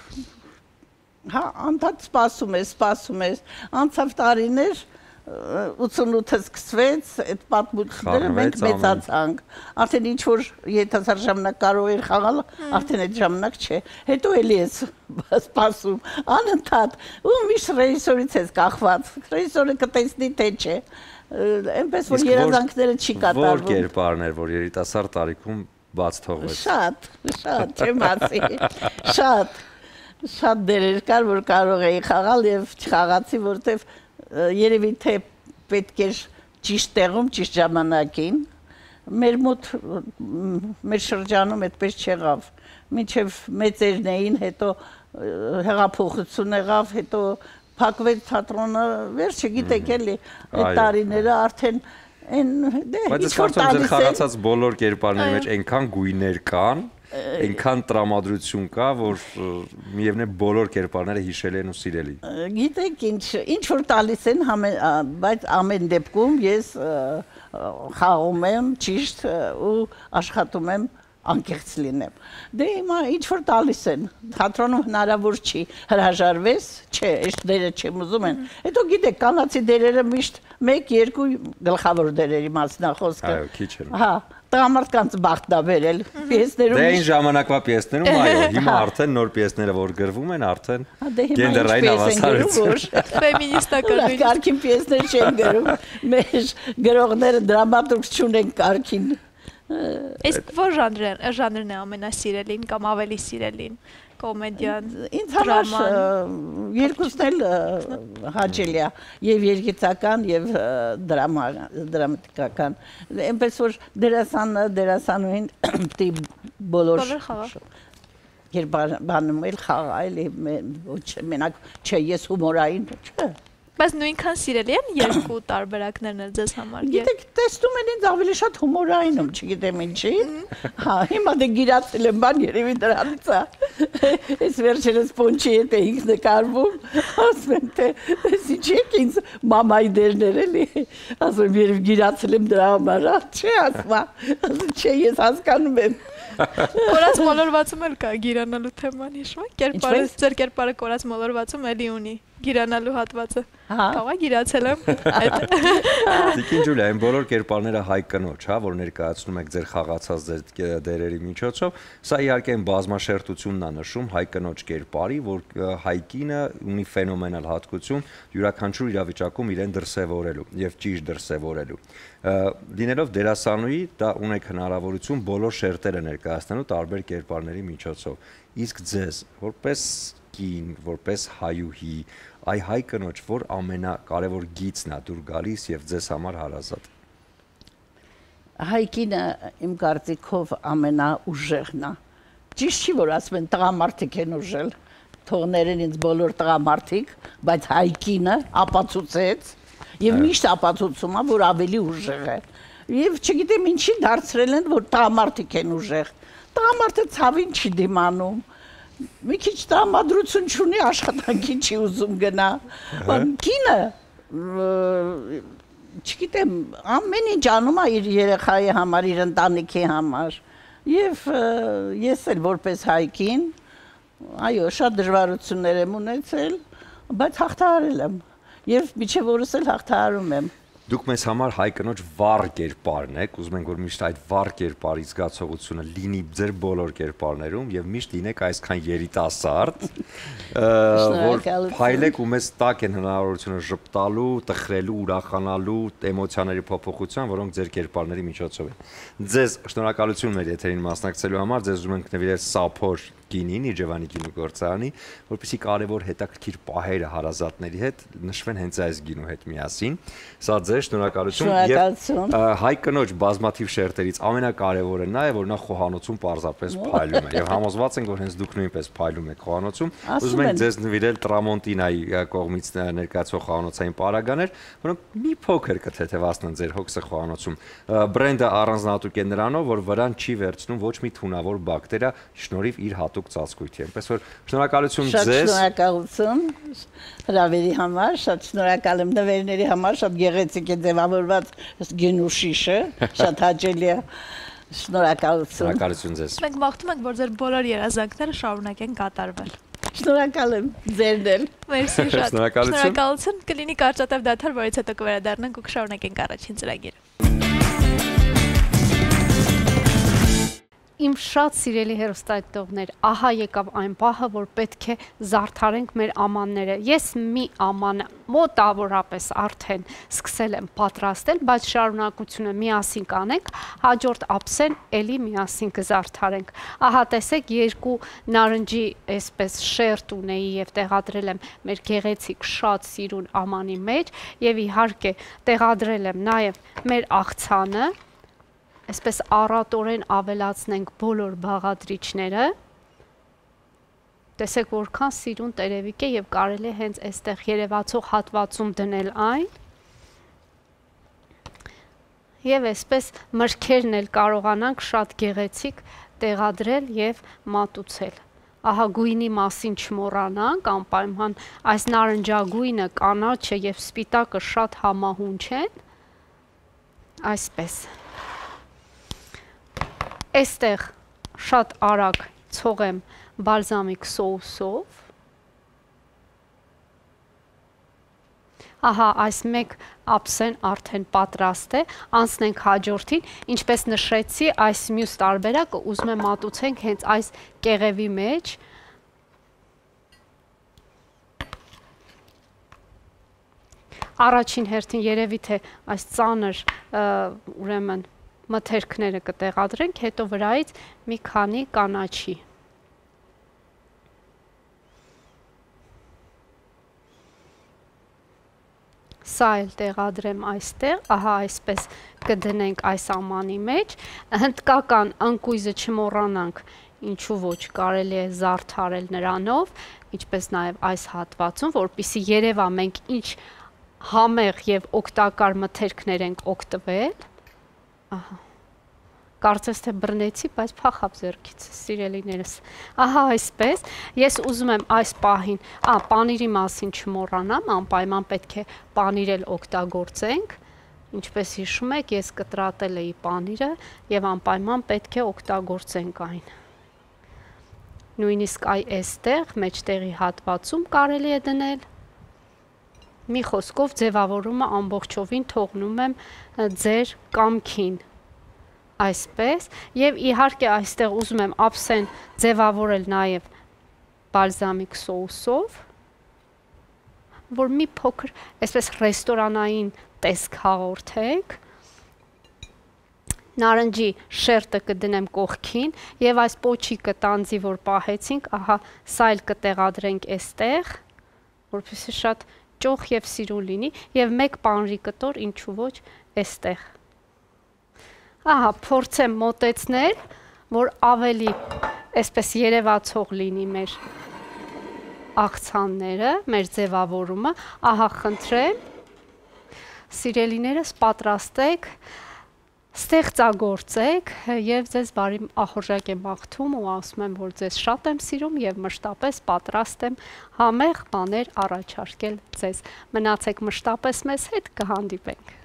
հա, անդադ սպասում ես, անցավ տարիներ, 88-ը սկսվեց, այդ պատմությունները մենք մեծացանք, արդեն ինչ-որ երիտասարդ ժամանակ կարող էր խաղալ, արդեն այդ ժամանակ չէ, հետո էլի ես սպասում, անընդհատ, ու միշտ ռեժիսորից ես կախված, ռեժիսորը կտեսնի թե չէ, այնպես որ երազանքները չի կատարվում։ Որ կերպարներ, որ երիտասարդ տարիքում բաց թողվեց։ Շատ, չեմ ասի, շատ դերեր կար, որ կարող էի խաղալ և չխաղացի, որտև երևի թե պետք էր ճիշտ տեղում, ճիշտ ժամանակին, մեր մոտ, մեր շրջանում այդպես չեղավ, մինչև մեծերն էին, հետո հեղափոխություն եղավ, հետո փակվեց թատրոնը, վերջը գիտեք էլի, այդ տարիները արդեն Բայց ես կարծում եմ ձեր խաղացած բոլոր կերպարների մեջ այնքան գույներ կան, այնքան տրամադրություն կա, որ միևնույն է բոլոր կերպարները հիշելի են ու սիրելի։ Գիտեք ինչ որ տալիս են, բայց ամեն դեպքում ես խաղում եմ ճիշտ ու աշխատում եմ անկեղծ լինեմ։ Դե հիմա ինչ որ տալիս են, թատրոնում հնարավոր չի հրաժարվես, չէ, այս դերը չեմ ուզում են։ Հետո գիտեք, կանացի դերերը միշտ 1-2 գլխավոր դերերի մասն է խոսքը։ Այո, քիչ էր։ Հա, տղամարդկանց բախտն է վերել պիեսներում։ Դե այն ժամանակվա պիեսներում, այո, հիմա արդեն նոր պիեսները որ գրվում են, արդեն գենդերային հավասարություն։ Ֆեմինիստական կարգին պիեսներ չեն գրում։ Մեր գրողները դրամատուրգ չունեն կարգին։ Իսկ որ ժանրն է ամենասիրելին կամ ավելի սիրելին, կոմեդիան, ինձ համար երկուսն էլ հաճելի է, եւ երգիծական եւ դրամատիկական, այնպես որ դերասանուհին պիտի բոլոր բանում էլ խաղալ, ոչ մենակ չէ, ես հումորային չէ։ Բայց նույնքան սիրելի են երկու տարբերակներն էլ ձեզ համար։ Գիտեք, տեսնում են ինձ ավելի շատ հումորայինում, չգիտեմ ինչի։ Հա, հիմա դե գիրացել եմ բան երևի դրանից է։ Այս վերջերս Պոնչի հետ էինք նկարվում, ասում եմ թե ինչ եք ինձ մամայի դերներ էլի։ Ասում եմ երևի գիրացել եմ դրա համար, չէ ասма։ Ասում չէ, ես հասկանում եմ։ Կորած մոլորվածում էլ կա գիրանալու թեման, հիշում եք, կերպարը, ձեր կերպարը կորած մոլորվածում էլի ունի գիրանալու հատվածը։ Կավա գիրացել եմ։ Տիկին Ջուլիա, այն բոլոր կերպարները հայ կնոջ, հա, որ ներկայացնում եք ձեր խաղացած դերերի միջոցով, սա իհարկե այն բազմաշերտությունն է նշում հայ կնոջ կերպարի, որ հայ կինը ունի ֆենոմենալ հատկություն յուրաքանչյուր իրավիճակում իրեն դրսևորելու եւ ճիշտ դրսևորելու։ Լինելով դերասանուհի, դա ունեք հնարավորություն բոլոր շերտերը ներկայացնելու տարբեր կերպարների միջոցով։ Իսկ ձեզ, որպես կին, որպես հայուհի, այ հայ կնոջ որ ամենակարևոր գիծն է դուր գալիս եւ ձեզ համար հարազատ։ Հայ կինը իմ կարծիքով ամենաուժեղն է։ Ճիշտ չի որ ասում են տղամարդիկ են ուժել, թողներեն ինձ բոլոր տղամարդիկ, բայց հայ կինը ապացուցեց եւ միշտ ապացուցում է որ ավելի ուժեղ է։ Եվ չգիտեմ ինչի դարձրել են որ տղամարդիկ են ուժեղ։ Տղամարդը ցավին չի դիմանում։ Մի քիչ տրամադրություն չունի, աշխատանքի չի ուզում գնա։ Կինը, չգիտեմ, ամեն ինչ անում է իր երեխայի համար, իր ընտանիքի համար։ Եվ ես էլ որպես հայ կին, այո, շատ դժվարություններ եմ ունեցել, բայց հաղթահարել եմ։ Եվ միջև օրս էլ հաղթահարում եմ։ Դուք մեզ համար հայ կնոջ վառ կերպարն եք, ուզում ենք որ միշտ այդ վառ կերպարի զգացողությունը լինի ձեր բոլոր կերպարներում եւ միշտ լինեք այսքան երիտասարդ, որ փայլեք ու մեզ տակ են հնարավորությունը ժպտալու, տխրելու, ուրախանալու, էմոցիաների փոփոխության, որոնք ձեր կերպարների միջոցով են։ Ձեզ շնորհակալություն մեր եթերին մասնակցելու համար, ձեզ ուզում ենք նվիրել Սափոր գինին, Իջևանի գինու գործարանի, որպեսզի կարևոր հետաքրքիր պահերը հարազատների հետ նշվեն հենց այս գինու հետ միասին։ Սա ձեր շնորհակալություն եւ հայ կնոջ բազմաթիվ շերտերից ամենակարևորը նա է, որ նա խոհանոցում պարզապես փայլում է եւ համոզված ենք, որ հենց դուք նույնպես փայլում եք խոհանոցում։ Ուզում ենք ձեզ նվիրել Տրամոնտինայի կողմից ներկայացող խոհանոցային պարագաներ, որոնք մի փոքր կթեթևացնեն ձեր հոգսը խոհանոցում։ Բրենդը առանձնահատուկ է նրանով, որ վրան չի վերցնում ոչ մի թունավոր բակտերիա, շնորհիվ իր հատուկ ծածկույթի։ Այնպես որ շնորհակալություն ձեզ։ Շատ շնորհակալություն հրավերի համար, շատ շնորհակալ եմ նվերների համար, շատ գեղեցիկ է ձևավորված գինու շիշը, շատ հաճելի է։ Շնորհակալություն։ Շնորհակալություն ձեզ։ Մենք մաղթում ենք, որ ձեր բոլոր երազանքները շարունակեն կատարվել։ Շնորհակալ եմ ձերն էլ։ Մերսի շատ։ Շնորհակալություն։ Շնորհակալություն։ Կլինի կարճատև դադար, որից հետո կվերադառնանք ու կշարունակենք առաջին ծրագիրը։ Իմ շատ սիրելի հեռուստադիտողներ, ահա եկավ այն պահը, որ պետք է զարդարենք մեր ամանները։ Ես մի ամանը մոտավորապես արդեն սկսել եմ պատրաստել, բայց շարունակությունը միասին կանենք, հաջորդ ափսեն էլի միասին կզարդարենք։ Ահա տեսեք, երկու նարնջի այսպես շերտ ունեի եւ տեղադրել եմ մեր գեղեցիկ շատ սիրուն ամանի մեջ եւ իհարկե տեղադրել եմ նաեւ մեր աղցանը։ Այսպես առատորեն ավելացնենք բոլոր բաղադրիչները։ Տեսեք որքան սիրուն տերևիկ է եւ կարելի է հենց այստեղ երևացող հատվածում դնել այն։ Եվ այսպես մրգերն էլ կարողանանք շատ գեղեցիկ տեղադրել եւ մատուցել։ Ահա գույնի մասին չմոռանանք, անպայման այս նարնջագույնը, կանաչը եւ սպիտակը շատ համահունչ են։ Այսպես։ Այստեղ շատ արագ ցողեմ բալզամիկ սոուսով։ Ահա այս մեկ ափսեն արդեն պատրաստ է, անցնենք հաջորդին, ինչպես նշեցի, այս մյուս տարբերակը ուզում եմ մատուցենք հենց այս կեղևի մեջ։ Առաջին հերթին երևի թե այս ծանր ուրեմն մթերքները կտեղադրենք, հետո վրայից մի քանի կանաչի։ Սա էլ տեղադրեմ այստեղ, ահա այսպես կդնենք այս ամանի մեջ, հնդկական ընկույզը չմոռանանք, ինչու ոչ կարելի է զարդարել նրանով, ինչպես նաև այս հատվածում, որպեսզի երևա մենք ինչ համեղ եւ օգտակար մթերքներ ենք օգտվել, ահա, կարծես թե բռնեցի, բայց փախավ ձեռքից, սիրելիներս, ահա այսպես, ես ուզում եմ այս պահին, պանիրի մասին չմոռանամ, անպայման պետք է պանիր էլ օգտագործենք, ինչպես հիշում եք, ես կտրատել էի պանիրը եւ անպայման պետք է օգտագործենք այն։ Նույնիսկ այստեղ մեջտեղի հատվածում կարելի է դնել։ Մի խոսքով ձևավորումը ամբողջովին թողնում եմ ձեր կամքին։ Այսպես, եւ իհարկե այստեղ ուզում եմ ափսեն ձևավորել նաեւ բալզամիկ սոուսով, որ մի փոքր այսպես ռեստորանային տեսք հաղորդեք։ Նարնջի շերտը կդնեմ կողքին եւ այս պոչիկը տանձի, որ պահեցինք, ահա սա էլ կտեղադրենք այստեղ, որպեսզի շատ ճոխ եւ սիրուն լինի եւ մեկ պանրի կտոր, ինչու ոչ, այստեղ։ Ահա, փորձեմ մոտեցնել, որ ավելի այսպես երևացող լինի մեր աղցանները, մեր ձևավորումը, ահա խնդրեմ, սիրելիներս պատրաստեք, ստեղծագործեք եւ ձեզ բարի ախորժակ եմ աղթում ու ասում եմ, որ ձեզ շատ եմ սիրում եւ մշտապես պատրաստ եմ համեղ բաներ առաջարկել ձեզ։ Մնացեք մշտապես մեզ հետ, կհանդիպենք։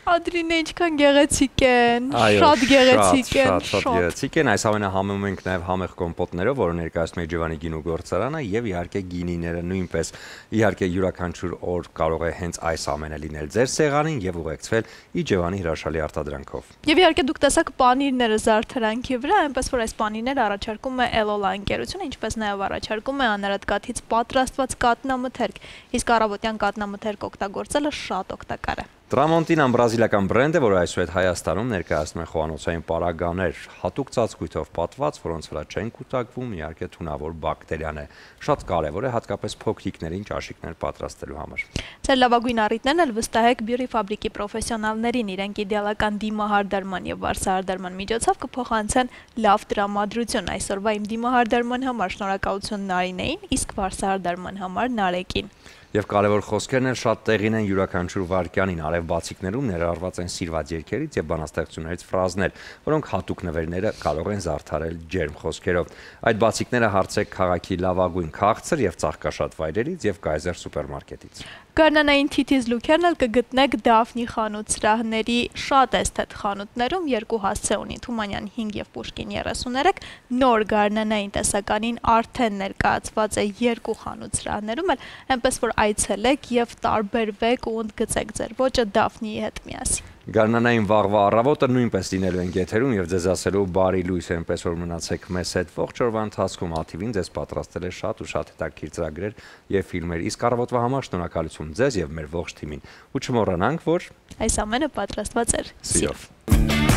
Ադրինե ինչքան գեղեցիկ են, շատ գեղեցիկ են, շատ գեղեցիկ են, այս ամենը համում ենք նաև համեղ կոմպոտներով, որը ներկայացնում է Ջևանի գինու գործարանը եւ իհարկե գինիները նույնպես, իհարկե յուրաքանչյուր օր կարող է հենց այս ամենը լինել ձեր սեղանին եւ ուղեկցվել Ջևանի հրաշալի արտադրանքով։ Եվ իհարկե դուք տեսաք պանիրները զարդարանքի վրա, այնպես որ այս պանիրները առաջարկում է Էլոլա ընկերությունը, ինչպես նաև առաջարկում է անարատ կաթից պատրաստված կատնամթերք, իսկ առավոտյան կատնամթերք օգտագործելը շատ օգտակար է։ Տրամոնտինան բրազիլական բրենդ է, որը այսուհետ Հայաստանում ներկայացնում է խոհանոցային պարագաներ, հատուկ ծածկույթով պատված, որոնց վրա չեն կուտակվում, իհարկե թունավոր բակտերիան է։ Շատ կարևոր է հատկապես փոքրիկներին ճաշիկներ պատրաստելու համար։ Ձեր լավագույն առիթներն էլ վստահեք բյուրի ֆաբրիկի պրոֆեսիոնալներին, իրենք իդեալական դիմահարդարման եւ վարսահարդարման միջոցով կփոխանցեն լավ տրամադրություն։ Այսօրվա իմ դիմահարդարման համար շնորհակալություն Նարինեին, իսկ վարսահարդարման համար Նարեկին։ Եվ կարևոր խոսքերն էլ շատ տեղին են յուրաքանչյուր վայրկյանին, արև բացիկներում ներառված են սիրված երգերից եւ բանաստեղծություններից ֆրազներ, որոնք հատուկ նվերները կարող են զարդարել ջերմ խոսքերով։ Այդ բացիկները հարցեք քաղաքի լավագույն քաղցր եւ ծաղկաշատ վայրերից եւ Կայզեր սուպերմարկետից։ Գարնանային թիթիզ լուքերն էլ կգտնեք Դաֆնի խանութ սրահների շատ էսթետ խանութներում, երկու հասցե ունի Թումանյան 5 եւ Պուշկին 33, նոր գարնանային տեսականին արդեն ներկայացված է երկու խանութ սրահներում էլ, այնպես որ այցելեք եւ տարբերվեք ու ընդգծեք ձեր ոճը Դաֆնիի հետ միասին։ Գարնանային վաղվա առավոտը նույնպես լինելու են եթերում եւ ձեզ ասելու բարի լույս, այնպես որ մնացեք մեզ հետ ողջ օրվա ընթացքում ATV-ն ձեզ պատրաստել է շատ ու շատ հետաքրքիր ծրագրեր եւ ֆիլմեր, իսկ առավոտվա համար շնորհակալություն ձեզ եւ մեր ողջ թիմին։ Ու չմոռանանք, որ այս ամենը պատրաստված էր սիրով։